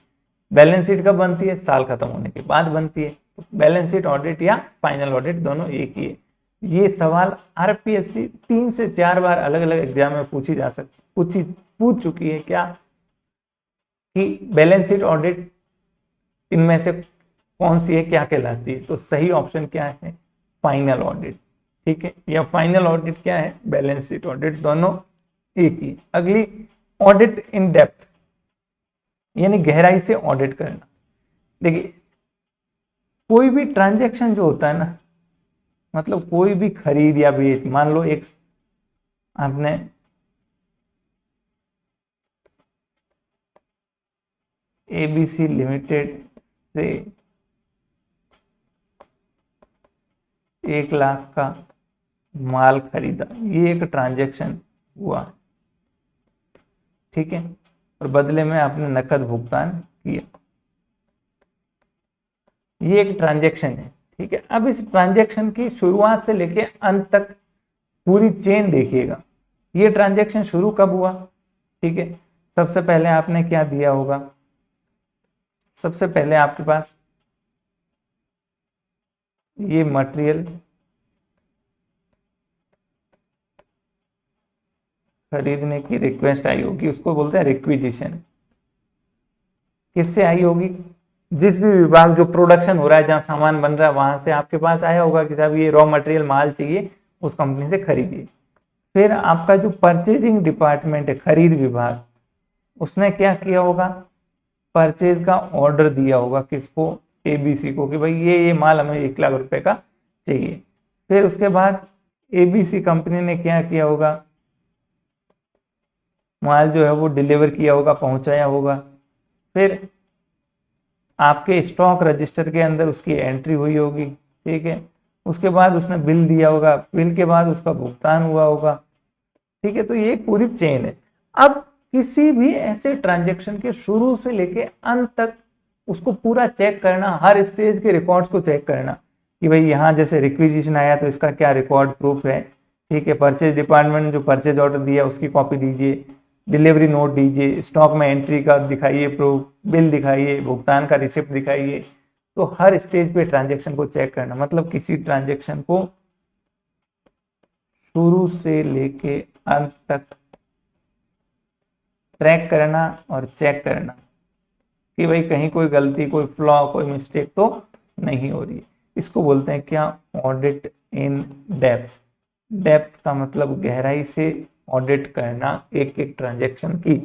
बैलेंस शीट कब बनती है, साल खत्म होने के बाद बनती है। तो बैलेंस शीट ऑडिट या फाइनल ऑडिट दोनों एक ही है। ये सवाल आरपीएससी 3 से 4 बार अलग अलग एग्जाम में पूछ चुकी है क्या, कि बैलेंस शीट ऑडिट इनमें से कौन सी है, क्या कहलाती है। तो सही ऑप्शन क्या है, फाइनल ऑडिट, ठीक है। या फाइनल ऑडिट क्या है, बैलेंस शीट ऑडिट, दोनों एक ही। अगली, ऑडिट इन डेप्थ, यानी गहराई से ऑडिट करना। देखिए कोई भी ट्रांजैक्शन जो होता है ना, मतलब कोई भी खरीद या बेच, मान लो एक आपने एबीसी लिमिटेड से 1 लाख का माल खरीदा, ये एक ट्रांजैक्शन हुआ, ठीक है, और बदले में आपने नकद भुगतान किया, ये एक ट्रांजैक्शन है, ठीक है। अब इस ट्रांजैक्शन की शुरुआत से लेके अंत तक पूरी चेन देखिएगा। ये ट्रांजैक्शन शुरू कब हुआ, ठीक है, सबसे पहले आपने क्या दिया होगा, सबसे पहले आपके पास ये मटेरियल खरीदने की रिक्वेस्ट आई होगी, उसको बोलते हैं रिक्विजिशन। किससे आई होगी, जिस भी विभाग जो प्रोडक्शन हो रहा है, जहां सामान बन रहा है, वहां से आपके पास आया होगा कि साहब ये रॉ मटेरियल माल चाहिए, उस कंपनी से खरीदिए। फिर आपका जो परचेजिंग डिपार्टमेंट है, खरीद विभाग, उसने क्या किया होगा, परचेज का ऑर्डर दिया होगा किसको, एबीसी को, कि भाई ये माल हमें 1 लाख रुपए का चाहिए। फिर उसके बाद एबीसी कंपनी ने क्या किया होगा, माल जो है वो डिलीवर किया होगा, पहुंचाया होगा। फिर आपके स्टॉक रजिस्टर के अंदर उसकी एंट्री हुई होगी, ठीक है। उसके बाद उसने बिल दिया होगा, बिल के बाद उसका भुगतान हुआ होगा, ठीक है। तो ये एक पूरी चेन है। अब किसी भी ऐसे ट्रांजैक्शन के शुरू से लेके अंत तक उसको पूरा चेक करना, हर स्टेज के रिकॉर्ड्स को चेक करना कि भाई यहाँ जैसे रिक्विजिशन आया तो इसका क्या रिकॉर्ड प्रूफ है, ठीक है। परचेज डिपार्टमेंट जो परचेज ऑर्डर दिया उसकी कॉपी दीजिए, डिलीवरी नोट दीजिए, स्टॉक में एंट्री का दिखाइए प्रूफ, बिल दिखाइए, भुगतान का रिसिप्ट दिखाइए। तो हर स्टेज पे ट्रांजैक्शन को चेक करना, मतलब किसी ट्रांजैक्शन को शुरू से लेके अंत तक ट्रैक करना और चेक करना कि भाई कहीं कोई गलती, कोई फ्लॉ, कोई मिस्टेक तो नहीं हो रही है। इसको बोलते हैं क्या, ऑडिट इन डेप्थ। डेप्थ का मतलब गहराई से ऑडिट करना एक एक ट्रांजैक्शन की,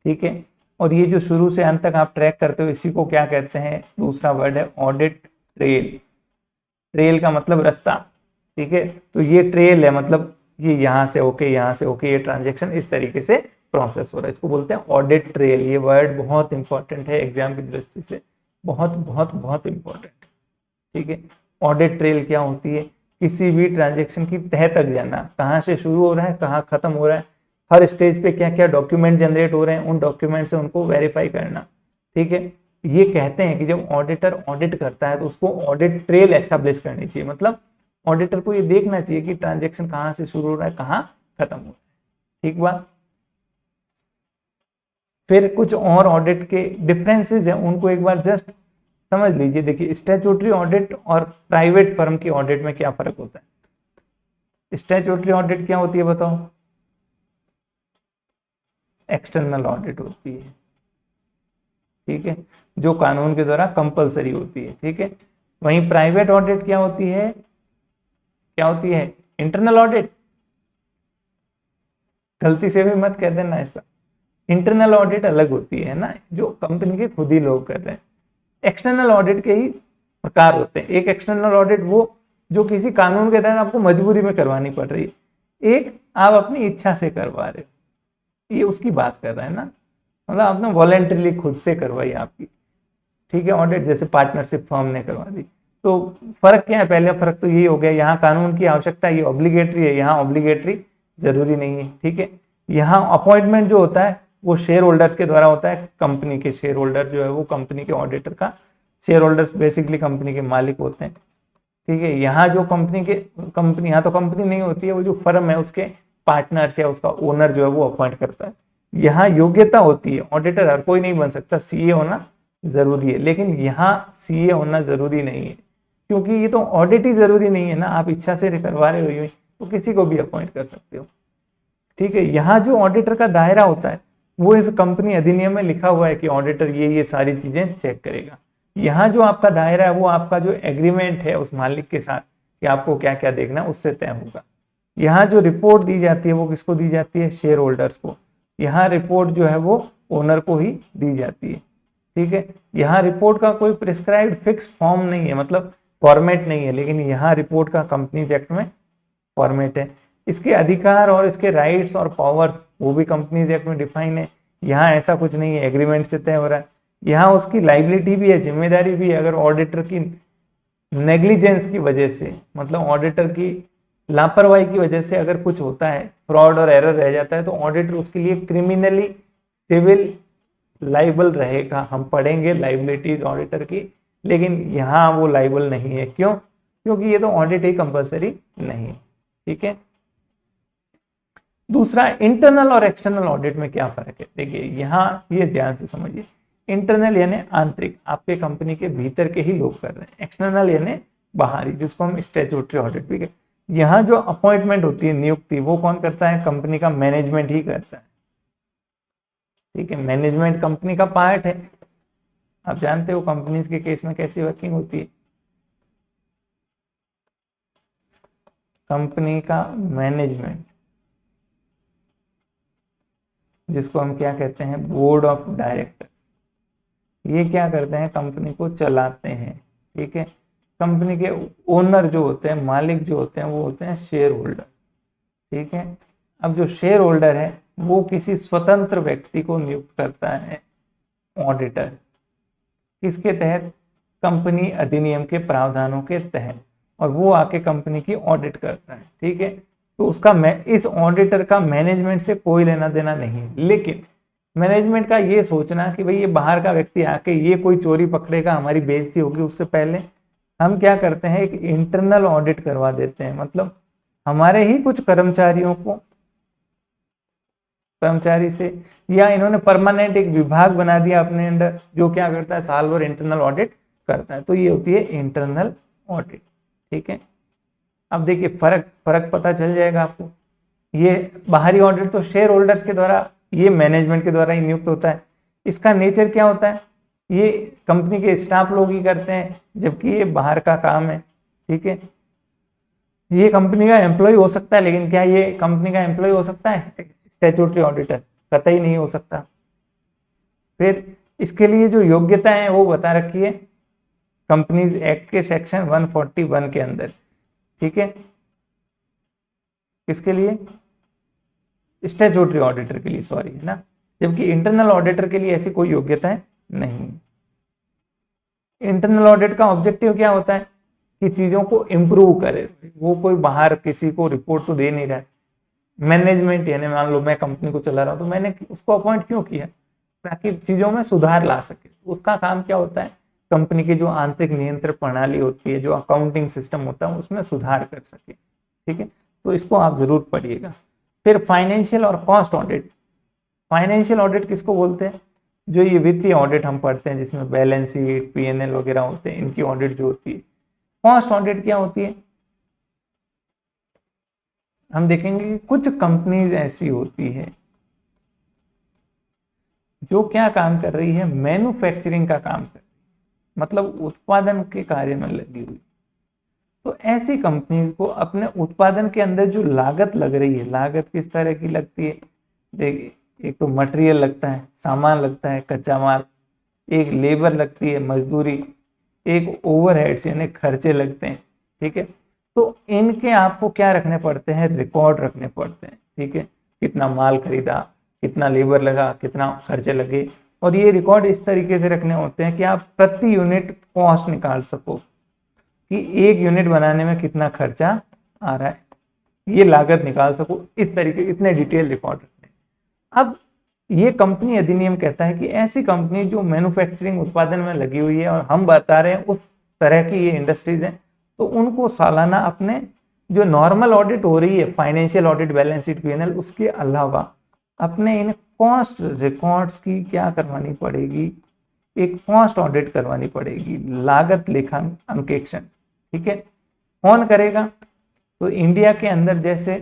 ठीक है। और ये जो शुरू से अंत तक आप ट्रैक करते हो, इसी को क्या कहते हैं, दूसरा वर्ड है ऑडिट ट्रेल। ट्रेल का मतलब रास्ता, ठीक है। तो ये ट्रेल है, मतलब ये यहाँ से ओके, यहाँ से ओके, ये ट्रांजैक्शन इस तरीके से प्रोसेस हो रहा है, इसको बोलते हैं ऑडिट ट्रेल। ये वर्ड बहुत इंपॉर्टेंट है एग्जाम की दृष्टि से, बहुत बहुत बहुत इंपॉर्टेंट, ठीक है। ऑडिट ट्रेल क्या होती है, किसी भी ट्रांजैक्शन की तह तक जाना, कहाँ से शुरू हो रहा है, कहाँ खत्म हो रहा है, हर स्टेज पे क्या क्या डॉक्यूमेंट जनरेट हो रहे हैं, उन डॉक्यूमेंट से उनको वेरीफाई करना, ठीक है। ये कहते हैं कि जब ऑडिटर ऑडिट करता है तो उसको ऑडिट ट्रेल एस्टेब्लिश करनी चाहिए, मतलब ऑडिटर को ये देखना चाहिए कि ट्रांजैक्शन कहाँ से शुरू हो रहा है, कहाँ खत्म हो रहा है, ठीक बात। फिर कुछ और ऑडिट के डिफरेंसेस हैं, उनको एक बार जस्ट समझ लीजिए। देखिए, स्टैट्यूटरी ऑडिट और प्राइवेट फर्म की ऑडिट में क्या फर्क होता है। स्टैट्यूटरी ऑडिट क्या होती है बताओ, एक्सटर्नल ऑडिट होती है, ठीक है, जो कानून के द्वारा कंपलसरी होती है, ठीक है। वहीं प्राइवेट ऑडिट क्या होती है, क्या होती है, इंटरनल ऑडिट। गलती से भी मत कह देना ऐसा, इंटरनल ऑडिट अलग होती है ना, जो कंपनी के खुद ही लोग कर रहे हैं। एक्सटर्नल ऑडिट के ही प्रकार होते हैं। एक एक्सटर्नल ऑडिट वो जो किसी कानून के तहत आपको मजबूरी में करवानी पड़ रही है, एक आप अपनी इच्छा से करवा रहे हो, ये उसकी बात कर रहा है ना, मतलब आपने वॉलेंटरीली खुद से करवाई आपकी, ठीक है, ऑडिट, जैसे पार्टनरशिप फर्म ने करवा दी। तो फर्क क्या है, पहले फर्क तो यही हो गया, यहाँ कानून की आवश्यकता, ये ऑब्लिगेटरी है, यहाँ ऑब्लिगेटरी जरूरी नहीं है, ठीक है। यहाँ अपॉइंटमेंट जो होता है वो शेयर होल्डर्स के द्वारा होता है, कंपनी के शेयर होल्डर जो है वो कंपनी के ऑडिटर का, शेयर होल्डर्स बेसिकली कंपनी के मालिक होते हैं, ठीक है। यहाँ जो कंपनी यहाँ तो कंपनी नहीं होती है, वो जो फर्म है उसके पार्टनर्स या उसका ओनर जो है वो अपॉइंट करता है। यहाँ योग्यता होती है, ऑडिटर हर कोई नहीं बन सकता, सीए होना जरूरी है, लेकिन यहाँ सीए होना जरूरी नहीं है, क्योंकि ये तो ऑडिट ही जरूरी नहीं है ना, आप इच्छा से करवा रहे हो तो किसी को भी अपॉइंट कर सकते हो, ठीक है। यहाँ जो ऑडिटर का दायरा होता है वो इस कंपनी अधिनियम में लिखा हुआ है कि ऑडिटर ये सारी चीजें चेक करेगा। यहाँ जो आपका दायरा है वो आपका जो एग्रीमेंट है उस मालिक के साथ कि आपको क्या क्या देखना है उससे तय होगा। यहाँ जो रिपोर्ट दी जाती है वो किसको दी जाती है, शेयर होल्डर्स को। यहाँ रिपोर्ट जो है वो ओनर को ही दी जाती है, ठीक है। यहाँ रिपोर्ट का कोई प्रिस्क्राइब्ड फिक्स फॉर्म नहीं है, मतलब फॉर्मेट नहीं है, लेकिन यहाँ रिपोर्ट का कंपनीज एक्ट में फॉर्मेट है। इसके अधिकार और इसके राइट्स और पावर्स वो भी कंपनीज एक्ट में डिफाइन है। यहाँ ऐसा कुछ नहीं है एग्रीमेंट से तय हो रहा है। यहाँ उसकी लाइबिलिटी भी है, जिम्मेदारी भी है। अगर ऑडिटर की नेग्लिजेंस की वजह से, मतलब ऑडिटर की लापरवाही की वजह से अगर कुछ होता है, फ्रॉड और एरर रह जाता है, तो ऑडिटर उसके लिए क्रिमिनली सिविल लाइबल रहेगा। हम पढ़ेंगे लाइबिलिटीज ऑडिटर की, लेकिन यहाँ वो लाइबल नहीं है। क्यों? क्योंकि ये तो ऑडिट ही कंपलसरी नहीं है, ठीक है। दूसरा, इंटरनल और एक्सटर्नल ऑडिट में क्या फर्क है? देखिए यहाँ ये ध्यान से समझिए, इंटरनल यानी आंतरिक, आपके कंपनी के भीतर के ही लोग कर रहे हैं। एक्सटर्नल यानी बाहरी, जिसको हम स्टैट्यूटरी ऑडिट भी कहते हैं। यहाँ जो अपॉइंटमेंट होती है, नियुक्ति, वो कौन करता है? कंपनी का मैनेजमेंट ही करता है। ठीक है, मैनेजमेंट कंपनी का पार्ट है। आप जानते हो कंपनीज के केस में कैसी वर्किंग होती है। कंपनी का मैनेजमेंट, जिसको हम क्या कहते हैं? बोर्ड ऑफ डायरेक्टर्स, ये क्या करते हैं? कंपनी को चलाते हैं। ठीक है, कंपनी के ओनर जो होते हैं, मालिक जो होते हैं, वो होते हैं शेयर होल्डर। ठीक है, अब जो शेयर होल्डर है वो किसी स्वतंत्र व्यक्ति को नियुक्त करता है ऑडिटर। किसके तहत? कंपनी अधिनियम के प्रावधानों के तहत, और वो आके कंपनी की ऑडिट करता है। ठीक है, तो उसका इस ऑडिटर का मैनेजमेंट से कोई लेना देना नहीं है। लेकिन मैनेजमेंट का ये सोचना कि भाई ये बाहर का व्यक्ति आके ये कोई चोरी पकड़ेगा, हमारी बेइज्जती होगी, उससे पहले हम क्या करते हैं? एक इंटरनल ऑडिट करवा देते हैं। मतलब हमारे ही कुछ कर्मचारियों को, कर्मचारी से, या इन्होंने परमानेंट एक विभाग बना दिया अपने अंडर, जो क्या करता है? साल भर इंटरनल ऑडिट करता है। तो ये होती है इंटरनल ऑडिट। ठीक है, अब देखिए फर्क पता चल जाएगा आपको। ये बाहरी ऑडिट तो शेयर होल्डर्स के द्वारा, ये मैनेजमेंट के द्वारा ही नियुक्त होता है। इसका नेचर क्या होता है? ये कंपनी के स्टाफ लोग ही करते हैं, जबकि ये बाहर का काम है। ठीक है, ये कंपनी का एम्प्लॉय हो सकता है, लेकिन क्या ये कंपनी का एम्प्लॉय हो सकता है स्टैट्यूटरी ऑडिटर? कतई नहीं हो सकता। फिर इसके लिए जो योग्यता है वो बता रखी है कंपनीज एक्ट के सेक्शन 141 के अंदर। ठीक है, किसके लिए? स्टैट्यूटरी ऑडिटर के लिए, सॉरी, है ना। जबकि इंटरनल ऑडिटर के लिए ऐसी कोई योग्यता नहीं। इंटरनल ऑडिट का ऑब्जेक्टिव क्या होता है? कि चीजों को इम्प्रूव करे। वो कोई बाहर किसी को रिपोर्ट तो दे नहीं रहा है। मैनेजमेंट यानी मान लो मैं कंपनी को चला रहा हूं, तो मैंने उसको अपॉइंट क्यों किया? ताकि चीजों में सुधार ला सके। उसका काम क्या होता है? कंपनी की जो आंतरिक नियंत्रण प्रणाली होती है, जो अकाउंटिंग सिस्टम होता है, उसमें सुधार कर सके। ठीक है, तो इसको आप जरूर पढ़िएगा। फिर फाइनेंशियल और कॉस्ट ऑडिट। फाइनेंशियल ऑडिट किसको बोलते हैं? जो ये वित्तीय ऑडिट हम पढ़ते हैं, जिसमें बैलेंस शीट, पीएनएल वगैरह होते हैं, इनकी ऑडिट जो होती है। कॉस्ट ऑडिट क्या होती है? हम देखेंगे कि कुछ कंपनीज ऐसी होती है जो क्या काम कर रही है? मैन्युफैक्चरिंग का काम कर रही है, मतलब उत्पादन के कार्य में लगी हुई। तो ऐसी कंपनीज को अपने उत्पादन के अंदर जो लागत लग रही है, लागत किस तरह की लगती है? देखिए, एक तो मटेरियल लगता है, सामान लगता है, कच्चा माल, एक लेबर लगती है, मजदूरी, एक ओवरहेड्स यानी खर्चे लगते हैं। ठीक है, तो इनके आपको क्या रखने पड़ते हैं? रिकॉर्ड रखने पड़ते हैं। ठीक है, कितना माल खरीदा, कितना लेबर लगा, कितना खर्चे लगे, और ये रिकॉर्ड इस तरीके से रखने होते हैं कि आप प्रति यूनिट कॉस्ट निकाल सको कि एक यूनिट बनाने में कितना खर्चा आ रहा है, ये लागत निकाल सको। इस तरीके, इतने डिटेल रिकॉर्ड रखते हैं। अब ये कंपनी अधिनियम कहता है कि ऐसी कंपनी जो मैन्युफैक्चरिंग उत्पादन में लगी हुई है, और हम बता रहे हैं उस तरह की ये इंडस्ट्रीज हैं, तो उनको सालाना अपने जो नॉर्मल ऑडिट हो रही है, financial audit, balance sheet, PNL, उसके अलावा अपने इन कॉस्ट रिकॉर्ड्स की क्या करवानी पड़ेगी? एक कॉस्ट ऑडिट करवानी पड़ेगी, लागत लेखांकन। ठीक है, कौन करेगा? तो इंडिया के अंदर जैसे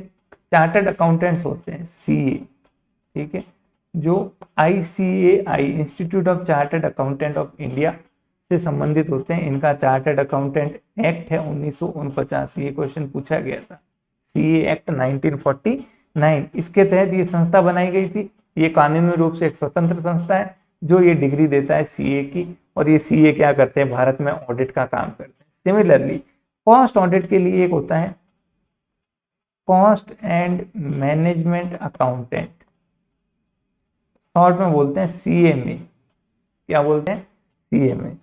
चार्टर्ड अकाउंटेंट्स होते हैं, सीए, ठीक है, जो ICAI, institute of chartered accountant of India से संबंधित होते हैं। इनका चार्टर्ड अकाउंटेंट एक्ट है 1949, ये क्वेश्चन पूछा गया था। CA एक्ट 1949, इसके तहत ये संस्था बनाई गई थी। ये कानूनी रूप से एक स्वतंत्र संस्था है जो ये डिग्री देता है CA की, और ये CA क्या करते हैं? भारत में ऑडिट का काम करते हैं। सिमिलरली कॉस्ट ऑडिट के लिए एक होता है cost and management accountant, short में बोलते हैं CMA। क्या बोलते हैं? CMA।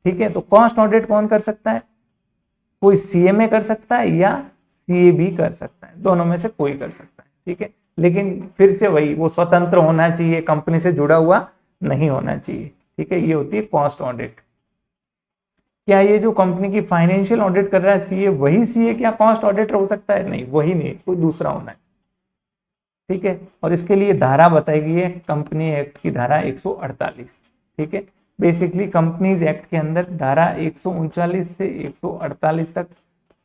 ठीक है, तो कॉस्ट ऑडिट कौन कर सकता है? कोई CMA कर सकता है या CA भी कर सकता है, दोनों में से कोई कर सकता है। ठीक है, लेकिन फिर से वही, वो स्वतंत्र होना चाहिए, कंपनी से जुड़ा हुआ नहीं होना चाहिए। ठीक है, ये होती है कॉस्ट ऑडिट। क्या ये जो कंपनी की फाइनेंशियल ऑडिट कर रहा है CA, वही CA क्या कॉस्ट ऑडिटर हो सकता है? नहीं, वही नहीं, कोई दूसरा होना है। ठीक है। और इसके लिए धारा बताई गई है कंपनी एक्ट की धारा 148, ठीक है। बेसिकली कंपनीज एक्ट के अंदर धारा 139 से 148 तक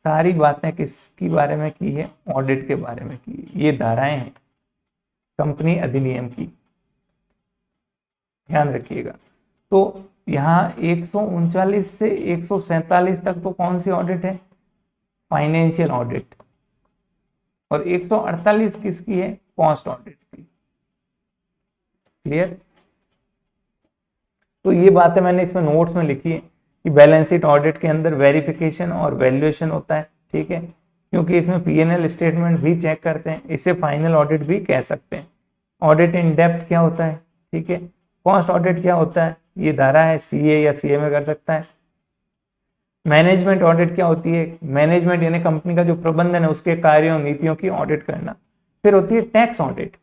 सारी बातें किसकी बारे में की है, ऑडिट के बारे में की है। ये धाराएं हैं कंपनी अधिनियम की, ध्यान रखिएगा। तो यहाँ 139 से 147 तक तो कौन सी ऑडिट है, फाइनेंशियल ऑडिट, और 148 किसकी है, कॉस्ट ऑडिट की। क्लियर। तो ये बातें मैंने इसमें नोट्स में लिखी है कि बैलेंस शीट ऑडिट के अंदर वेरिफिकेशन और वैल्यूएशन होता है, ठीक है, क्योंकि इसमें पीएनएल स्टेटमेंट भी चेक करते हैं, इसे फाइनल ऑडिट भी कह सकते हैं। ऑडिट इन डेप्थ क्या होता है, ठीक है। कॉस्ट ऑडिट क्या होता है, ये धारा है, सीए या सीए में कर सकता है। मैनेजमेंट ऑडिट क्या होती है, मैनेजमेंट यानी कंपनी का जो प्रबंधन है उसके कार्यों नीतियों की ऑडिट करना। फिर होती है टैक्स ऑडिट,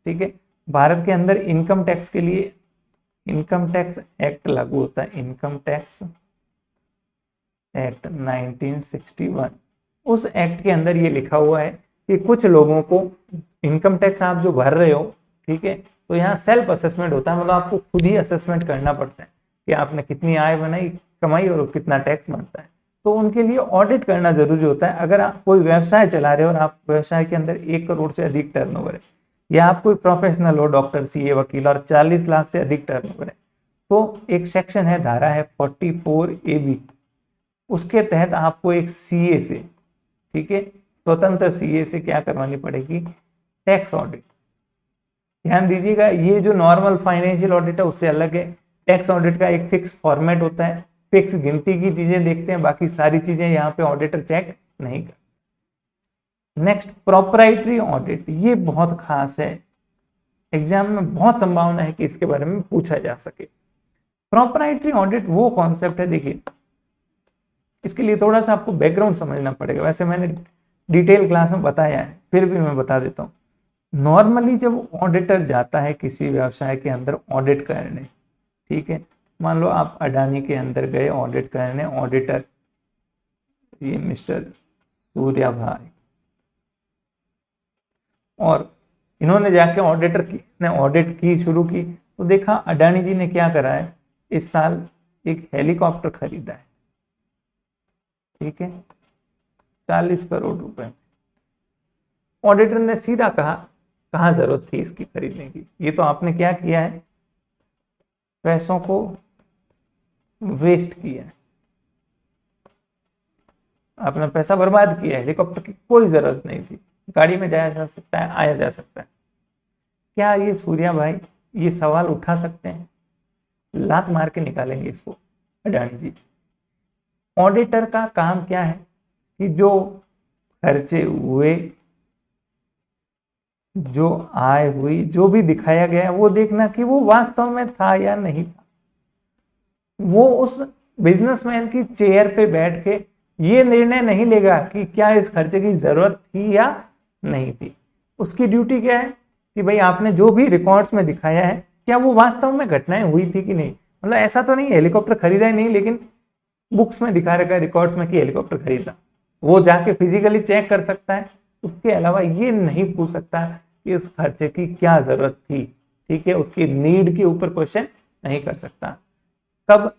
ठीक है। भारत के अंदर इनकम टैक्स के लिए इनकम टैक्स एक्ट लागू होता है, इनकम टैक्स एक्ट 1961। उस एक्ट के अंदर ये लिखा हुआ है कि कुछ लोगों को इनकम टैक्स आप जो भर रहे हो, ठीक है, तो यहाँ सेल्फ असेसमेंट होता है, मतलब आपको खुद ही असेसमेंट करना पड़ता है कि आपने कितनी आय बनाई, कमाई और कितना टैक्स बनता है। तो उनके लिए ऑडिट करना जरूरी होता है। अगर आप कोई व्यवसाय चला रहे हो और आप व्यवसाय के अंदर 1 करोड़ से अधिक टर्नओवर है, या आप कोई प्रोफेशनल हो, डॉक्टर, सीए, वकील, और 40 लाख से अधिक टर्नओवर है, तो एक सेक्शन है, धारा है 44AB, उसके तहत आपको एक सीए से, ठीक है, स्वतंत्र सीए से क्या करवानी पड़ेगी, टैक्स ऑडिट। ध्यान दीजिएगा, ये जो नॉर्मल फाइनेंशियल ऑडिट है उससे अलग है। टैक्स ऑडिट का एक फिक्स फॉर्मेट होता है, फिक्स गिनती की चीजें देखते हैं, बाकी सारी चीजें यहाँ पे ऑडिटर चेक नहीं कर। नेक्स्ट, प्रोप्राइटरी ऑडिट, ये बहुत खास है, एग्जाम में बहुत संभावना है कि इसके बारे में पूछा जा सके। प्रोप्राइटरी ऑडिट वो कॉन्सेप्ट है, देखिए इसके लिए थोड़ा सा आपको बैकग्राउंड समझना पड़ेगा, वैसे मैंने डिटेल क्लास में बताया है, फिर भी मैं बता देता हूँ। नॉर्मली जब ऑडिटर जाता है किसी व्यवसाय के अंदर ऑडिट करने, ठीक है, मान लो आप अडानी के अंदर गए ऑडिट करने, ऑडिटर ये मिस्टर सूर्या भाई, और इन्होंने जाके ऑडिटर की ने ऑडिट की शुरू की, तो देखा अडानी जी ने क्या करा है, इस साल एक हेलीकॉप्टर खरीदा है, ठीक है, 40 करोड़ रुपए। ऑडिटर ने सीधा कहा कहाँ जरूरत थी इसकी खरीदने की, ये तो आपने क्या किया है, पैसों को वेस्ट किया है, आपने पैसा बर्बाद किया है, हेलीकॉप्टर की कोई जरूरत नहीं थी, गाड़ी में जाया जा सकता है, आया जा सकता है। क्या ये सूर्या भाई ये सवाल उठा सकते हैं, लात मार के निकालेंगे इसको अडानी जी। ऑडिटर का काम क्या है कि जो खर्चे हुए, जो आय हुई, जो भी दिखाया गया है वो देखना कि वो वास्तव में था या नहीं था। वो उस बिजनेसमैन की चेयर पे बैठ के ये निर्णय नहीं लेगा कि क्या इस खर्चे की जरूरत थी या नहीं थी। उसकी ड्यूटी क्या है कि भाई आपने जो भी रिकॉर्ड्स में दिखाया है क्या वो वास्तव में घटनाएं हुई थी कि नहीं। मतलब ऐसा तो नहीं हेलीकॉप्टर खरीदा ही नहीं, लेकिन बुक्स में दिखा रखा है, रिकॉर्ड्स में कि हेलीकॉप्टर खरीदा, वो जाके फिजिकली चेक कर सकता है। उसके अलावा ये नहीं पूछ सकता कि इस खर्चे की क्या जरूरत थी, ठीक है, उसकी नीड के ऊपर क्वेश्चन नहीं कर सकता। कब,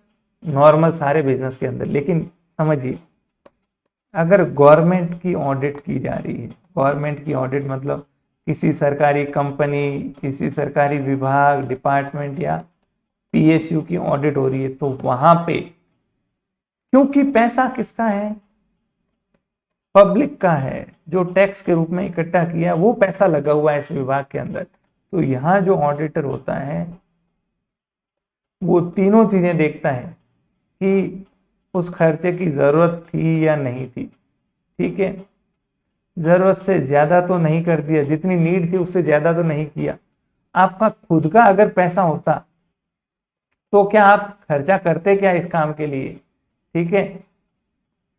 नॉर्मल सारे बिजनेस के अंदर। लेकिन समझिए अगर गवर्नमेंट की ऑडिट की जा रही है, गवर्नमेंट की ऑडिट मतलब किसी सरकारी कंपनी, किसी सरकारी विभाग, डिपार्टमेंट या पीएसयू की ऑडिट हो रही है, तो वहां पे क्योंकि पैसा किसका है, पब्लिक का है, जो टैक्स के रूप में इकट्ठा किया वो पैसा लगा हुआ है इस विभाग के अंदर। तो यहाँ जो ऑडिटर होता है वो तीनों चीजें देखता है कि उस खर्चे की जरूरत थी या नहीं थी, ठीक है, जरूरत से ज्यादा तो नहीं कर दिया, जितनी नीड थी उससे ज्यादा तो नहीं किया। आपका खुद का अगर पैसा होता तो क्या आप खर्चा करते क्या इस काम के लिए, ठीक है।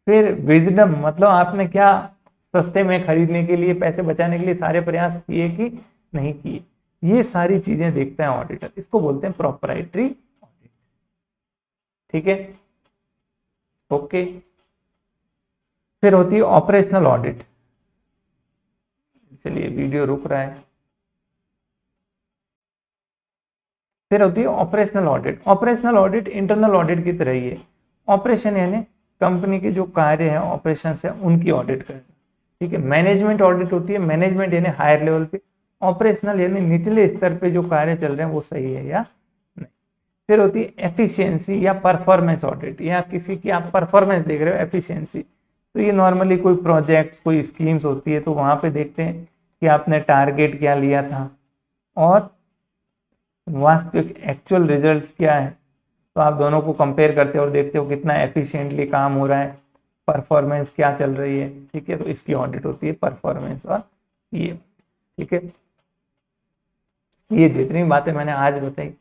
फिर विजडम मतलब आपने क्या सस्ते में खरीदने के लिए, पैसे बचाने के लिए सारे प्रयास किए कि नहीं किए, ये सारी चीजें देखता है ऑडिटर। इसको बोलते हैं प्रोप्राइटरी ऑडिट, ठीक है, ओके। फिर होती है ऑपरेशनल ऑडिट। चलिए वीडियो रुक रहा है, फिर होती है operational audit. Operational audit internal audit की तरह ही है। ऑपरेशन यानी कंपनी के जो कार्य हैं, ऑपरेशन है, उनकी ऑडिट करना, ठीक है। मैनेजमेंट ऑडिट होती है, मैनेजमेंट यानी हायर लेवल पे। ऑपरेशनल यानी निचले स्तर पे जो कार्य चल रहे हैं वो सही है या नहीं। फिर होती है एफिशिएंसी या परफॉर्मेंस ऑडिट, या किसी की आप परफॉर्मेंस देख रहे हो, एफिशिएंसी। तो ये नॉर्मली कोई प्रोजेक्ट, कोई स्कीम्स होती है, तो वहां पे देखते हैं कि आपने टारगेट क्या लिया था और वास्तविक एक्चुअल रिजल्ट्स क्या है। तो आप दोनों को कंपेयर करते हो और देखते हो कितना एफिशिएंटली काम हो रहा है, परफॉर्मेंस क्या चल रही है, ठीक है। तो इसकी ऑडिट होती है परफॉर्मेंस और ये, ठीक है। ये जितनी बातें मैंने आज बताई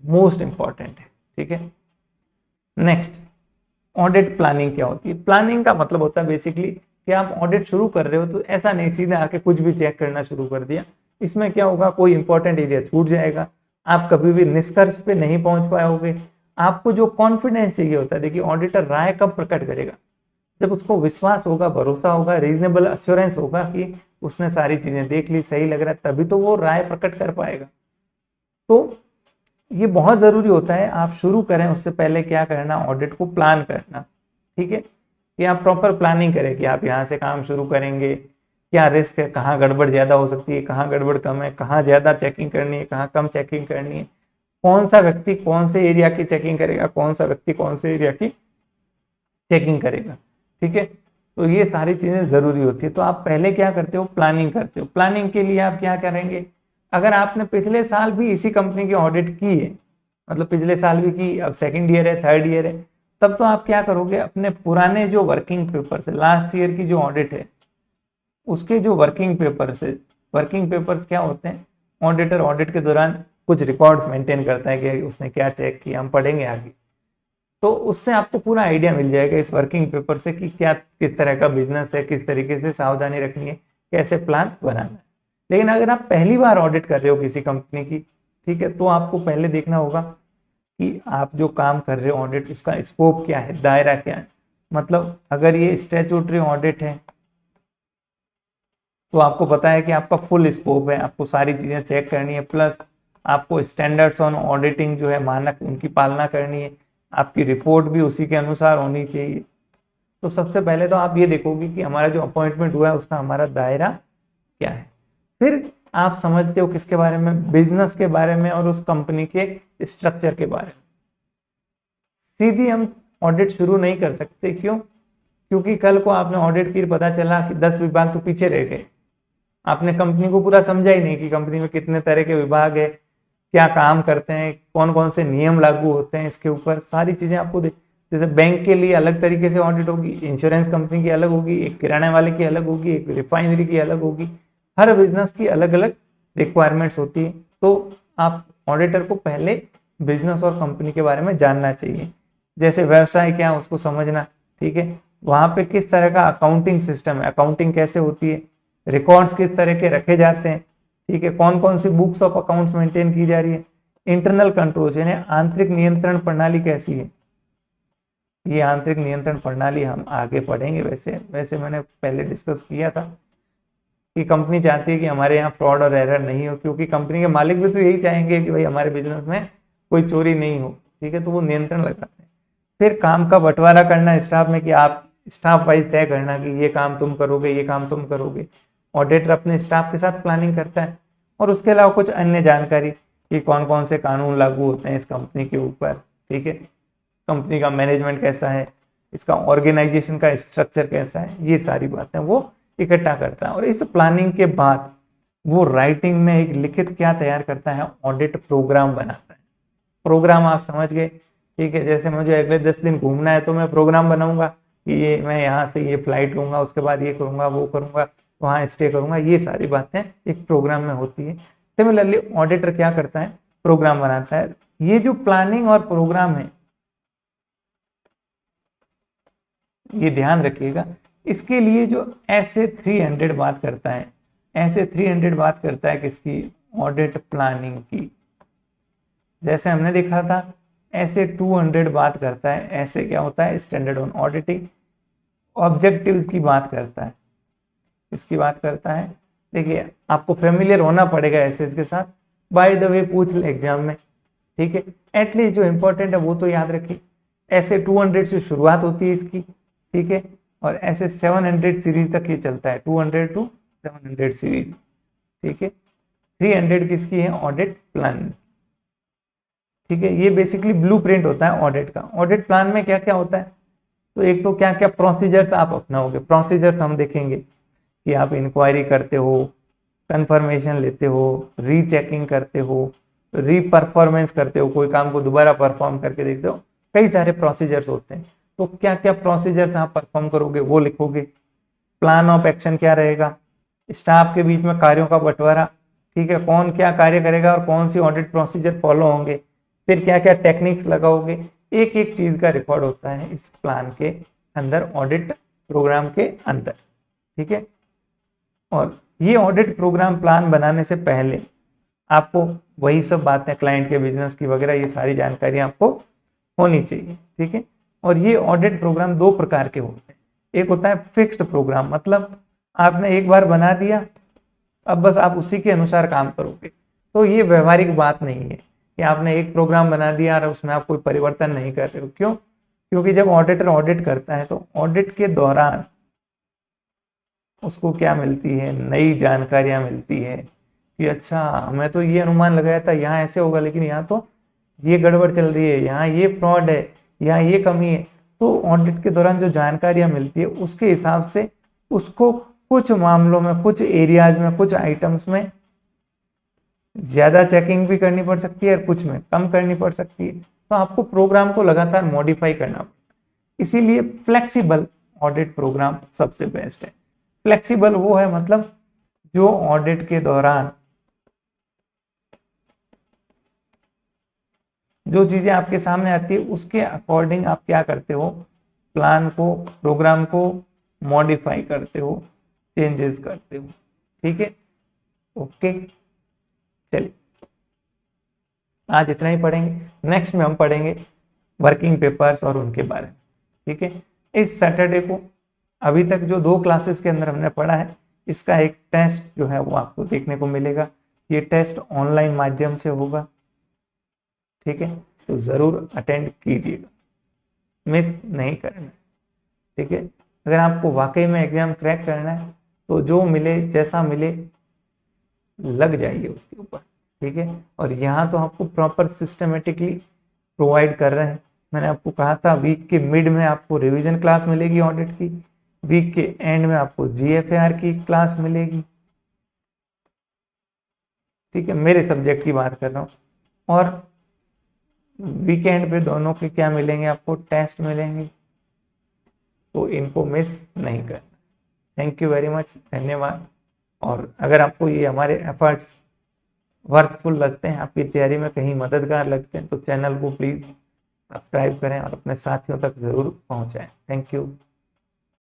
मोस्ट इंपॉर्टेंट है, ठीक है। नेक्स्ट, ऑडिट प्लानिंग क्या होती है। प्लानिंग का मतलब होता है बेसिकली कि आप ऑडिट शुरू कर रहे हो तो ऐसा नहीं सीधा आके कुछ भी चेक करना शुरू कर दिया। इसमें क्या होगा, कोई इंपॉर्टेंट एरिया छूट जाएगा, आप कभी भी निष्कर्ष पे नहीं पहुंच पाओगे। आपको जो कॉन्फिडेंस चाहिए होता है, देखिए ऑडिटर राय कब प्रकट करेगा, जब उसको विश्वास होगा, भरोसा होगा, रीजनेबल अश्योरेंस होगा कि उसने सारी चीजें देख ली, सही लग रहा है, तभी तो वो राय प्रकट कर पाएगा। तो ये बहुत जरूरी होता है, आप शुरू करें उससे पहले क्या करना, ऑडिट को प्लान करना, ठीक है। कि आप प्रॉपर प्लानिंग करें कि आप यहाँ से काम शुरू करेंगे, क्या रिस्क है, कहाँ गड़बड़ ज्यादा हो सकती है, कहाँ गड़बड़ कम है, कहाँ ज्यादा चेकिंग करनी है, कहाँ कम चेकिंग करनी है, कौन सा व्यक्ति कौन से एरिया की चेकिंग करेगा, कौन सा व्यक्ति कौन से एरिया की चेकिंग करेगा, ठीक है। तो ये सारी चीजें जरूरी होती है। तो आप पहले क्या करते हो, प्लानिंग करते हो। प्लानिंग के लिए आप क्या करेंगे, अगर आपने पिछले साल भी इसी कंपनी की ऑडिट की है, मतलब पिछले साल भी की, अब सेकंड ईयर है, थर्ड ईयर है, तब तो आप क्या करोगे, अपने पुराने जो वर्किंग पेपर्स है, लास्ट ईयर की जो ऑडिट है उसके जो वर्किंग पेपर्स है, वर्किंग पेपर्स क्या होते हैं, ऑडिटर ऑडिट के दौरान कुछ रिकॉर्ड मेंटेन करता है कि उसने क्या चेक किया, हम पढ़ेंगे आगे। तो उससे आपको पूरा आइडिया मिल जाएगा इस वर्किंग पेपर से कि क्या किस तरह का बिजनेस है, किस तरीके से सावधानी रखनी है, कैसे प्लान बनाना है। लेकिन अगर आप पहली बार ऑडिट कर रहे हो किसी कंपनी की, ठीक है, तो आपको पहले देखना होगा कि आप जो काम कर रहे हो ऑडिट, उसका स्कोप क्या है, दायरा क्या है। मतलब अगर ये स्टैट्यूटरी ऑडिट है तो आपको पता है कि आपका फुल स्कोप है, आपको सारी चीजें चेक करनी है, प्लस आपको स्टैंडर्ड्स ऑन ऑडिटिंग जो है, मानक, उनकी पालना करनी है, आपकी रिपोर्ट भी उसी के अनुसार होनी चाहिए। तो सबसे पहले तो आप ये देखोगे कि हमारा जो अपॉइंटमेंट हुआ है उसका हमारा दायरा क्या है। फिर आप समझते हो किसके बारे में, बिजनेस के बारे में और उस कंपनी के स्ट्रक्चर के बारे में। सीधी हम ऑडिट शुरू नहीं कर सकते, क्यों, क्योंकि कल को आपने ऑडिट की, पता चला कि 10 विभाग तो पीछे रह गए, आपने कंपनी को पूरा समझा ही नहीं कि कंपनी में कितने तरह के विभाग है, क्या काम करते हैं, कौन कौन से नियम लागू होते हैं, इसके ऊपर सारी चीजें आपको जैसे बैंक के लिए अलग तरीके से ऑडिट होगी, इंश्योरेंस कंपनी की अलग होगी, एक किराने वाले की अलग होगी, एक रिफाइनरी की अलग होगी, हर बिजनेस की अलग अलग रिक्वायरमेंट्स होती है। तो आप ऑडिटर को पहले बिजनेस और कंपनी के बारे में जानना चाहिए, जैसे व्यवसाय क्या है उसको समझना, ठीक है, वहां पे किस तरह का अकाउंटिंग सिस्टम है, अकाउंटिंग कैसे होती है, रिकॉर्ड्स किस तरह के रखे जाते हैं, ठीक है, कौन कौन सी बुक्स ऑफ अकाउंट्स मेंटेन की जा रही है, इंटरनल कंट्रोल्स यानी आंतरिक नियंत्रण प्रणाली कैसी है। ये आंतरिक नियंत्रण प्रणाली हम आगे पढ़ेंगे। वैसे मैंने पहले डिस्कस किया था कि कंपनी चाहती है कि हमारे यहाँ फ्रॉड और एरर नहीं हो, क्योंकि कंपनी के मालिक भी तो यही चाहेंगे कि भाई हमारे बिजनेस में कोई चोरी नहीं हो, ठीक है, तो वो नियंत्रण लगाते हैं। फिर काम का बंटवारा करना स्टाफ में, कि आप स्टाफ वाइज तय करना कि ये काम तुम करोगे, ये काम तुम करोगे। ऑडिटर अपने स्टाफ के साथ प्लानिंग करता है। और उसके अलावा कुछ अन्य जानकारी कि कौन कौन से कानून लागू होते हैं इस कंपनी के ऊपर, ठीक है, कंपनी का मैनेजमेंट कैसा है, इसका ऑर्गेनाइजेशन का स्ट्रक्चर कैसा है, ये सारी बातें वो इकट्ठा करता है। और इस प्लानिंग के बाद वो राइटिंग में एक लिखित क्या तैयार करता है, ऑडिट प्रोग्राम बनाता है। प्रोग्राम आप समझ गए, ठीक है, जैसे मुझे अगले 10 दिन घूमना है तो मैं प्रोग्राम बनाऊंगा कि ये मैं यहाँ से ये फ्लाइट लूंगा, उसके बाद ये करूंगा, वो करूंगा, वहाँ स्टे करूंगा, ये सारी बातें एक प्रोग्राम में होती है। सिमिलरली ऑडिटर क्या करता है, प्रोग्राम बनाता है। ये जो प्लानिंग और प्रोग्राम है, ये ध्यान रखिएगा, इसके लिए जो ऐसे 300 बात करता है, ऐसे 300 बात करता है किसकी, ऑडिट प्लानिंग की। जैसे हमने देखा था ऐसे 200 बात करता है, ऐसे क्या होता है, स्टैंडर्ड ऑन ऑडिटिंग। ऑब्जेक्टिव्स की बात करता है, इसकी बात करता है। देखिए आपको फेमिलियर होना पड़ेगा ऐसे इसके साथ। बाय द वे पूछ ले एग्जाम में ठीक है, एटलीस्ट जो इंपॉर्टेंट है वो तो याद रखिए। ऐसे 200 से शुरुआत होती है इसकी, ठीक है, और ऐसे 700 सीरीज तक ये चलता है, 200 to 700 सीरीज, ठीक है। 300 किसकी है, ऑडिट प्लान, ठीक है। ये बेसिकली ब्लूप्रिंट होता है ऑडिट का। ऑडिट प्लान में क्या क्या होता है, तो एक तो क्या क्या प्रोसीजर्स आप अपनाओगे, प्रोसीजर्स हम देखेंगे कि आप इंक्वायरी करते हो, कंफर्मेशन लेते हो, रीचेकिंग करते हो, रीपरफॉर्मेंस करते हो, कोई काम को दोबारा परफॉर्म करके देखते हो, कई सारे प्रोसीजर्स होते हैं। तो क्या क्या प्रोसीजर्स आप परफॉर्म करोगे वो लिखोगे। प्लान ऑफ एक्शन क्या रहेगा, स्टाफ के बीच में कार्यों का बंटवारा, ठीक है, कौन क्या कार्य करेगा और कौन सी ऑडिट प्रोसीजर फॉलो होंगे, फिर क्या क्या टेक्निक्स लगाओगे, एक एक चीज का रिकॉर्ड होता है इस प्लान के अंदर, ऑडिट प्रोग्राम के अंदर, ठीक है। और ये ऑडिट प्रोग्राम प्लान बनाने से पहले आपको वही सब बातें क्लाइंट के बिजनेस की वगैरह ये सारी जानकारी आपको होनी चाहिए, ठीक है। और ये ऑडिट प्रोग्राम दो प्रकार के होते हैं, एक होता है फिक्स्ड प्रोग्राम, मतलब आपने एक बार बना दिया, अब बस आप उसी के अनुसार काम करोगे। तो ये व्यवहारिक बात नहीं है कि आपने एक प्रोग्राम बना दिया और उसमें आप कोई परिवर्तन नहीं कर रहे हो। क्यों, क्योंकि जब ऑडिटर ऑडिट करता है तो ऑडिट के दौरान उसको क्या मिलती है, नई जानकारियां मिलती है कि अच्छा मैं तो ये अनुमान लगाया था यहाँ ऐसे होगा, लेकिन यहाँ तो ये गड़बड़ चल रही है, यहाँ ये फ्रॉड है, यहाँ ये कमी है। तो ऑडिट के दौरान जो जानकारियां मिलती है उसके हिसाब से उसको कुछ मामलों में, कुछ एरियाज में, कुछ आइटम्स में ज्यादा चेकिंग भी करनी पड़ सकती है और कुछ में कम करनी पड़ सकती है। तो आपको प्रोग्राम को लगातार मॉडिफाई करना पड़ता है। इसीलिए फ्लेक्सिबल ऑडिट प्रोग्राम सबसे बेस्ट है। फ्लेक्सिबल वो है मतलब जो ऑडिट के दौरान जो चीजें आपके सामने आती है उसके अकॉर्डिंग आप क्या करते हो, प्लान को, प्रोग्राम को मॉडिफाई करते हो, चेंजेस करते हो, ठीक है। ओके, चलिए आज इतना ही पढ़ेंगे। नेक्स्ट में हम पढ़ेंगे वर्किंग पेपर्स और उनके बारे में, ठीक है। इस सैटरडे को अभी तक जो 2 क्लासेस के अंदर हमने पढ़ा है, इसका एक टेस्ट जो है वो आपको देखने को मिलेगा। ये टेस्ट ऑनलाइन माध्यम से होगा, ठीक है, तो जरूर अटेंड कीजिएगा, मिस नहीं करना, ठीक है। अगर आपको वाकई में एग्जाम क्रैक करना है तो जो मिले जैसा मिले लग जाइए उसके ऊपर, ठीक है। और यहाँ तो आपको प्रॉपर सिस्टमेटिकली प्रोवाइड कर रहे हैं। मैंने आपको कहा था वीक के मिड में आपको रिवीजन क्लास मिलेगी ऑडिट की, वीक के एंड में आपको जीएफआर की क्लास मिलेगी, ठीक है, मेरे सब्जेक्ट की बात कर रहा हूँ। और वीकेंड पे दोनों के क्या मिलेंगे, आपको टेस्ट मिलेंगे, तो इनको मिस नहीं करना। थैंक यू वेरी मच, धन्यवाद। और अगर आपको ये हमारे एफर्ट्स वर्थफुल लगते हैं, आपकी तैयारी में कहीं मददगार लगते हैं, तो चैनल को प्लीज़ सब्सक्राइब करें और अपने साथियों तक ज़रूर पहुंचाएं। Thank you.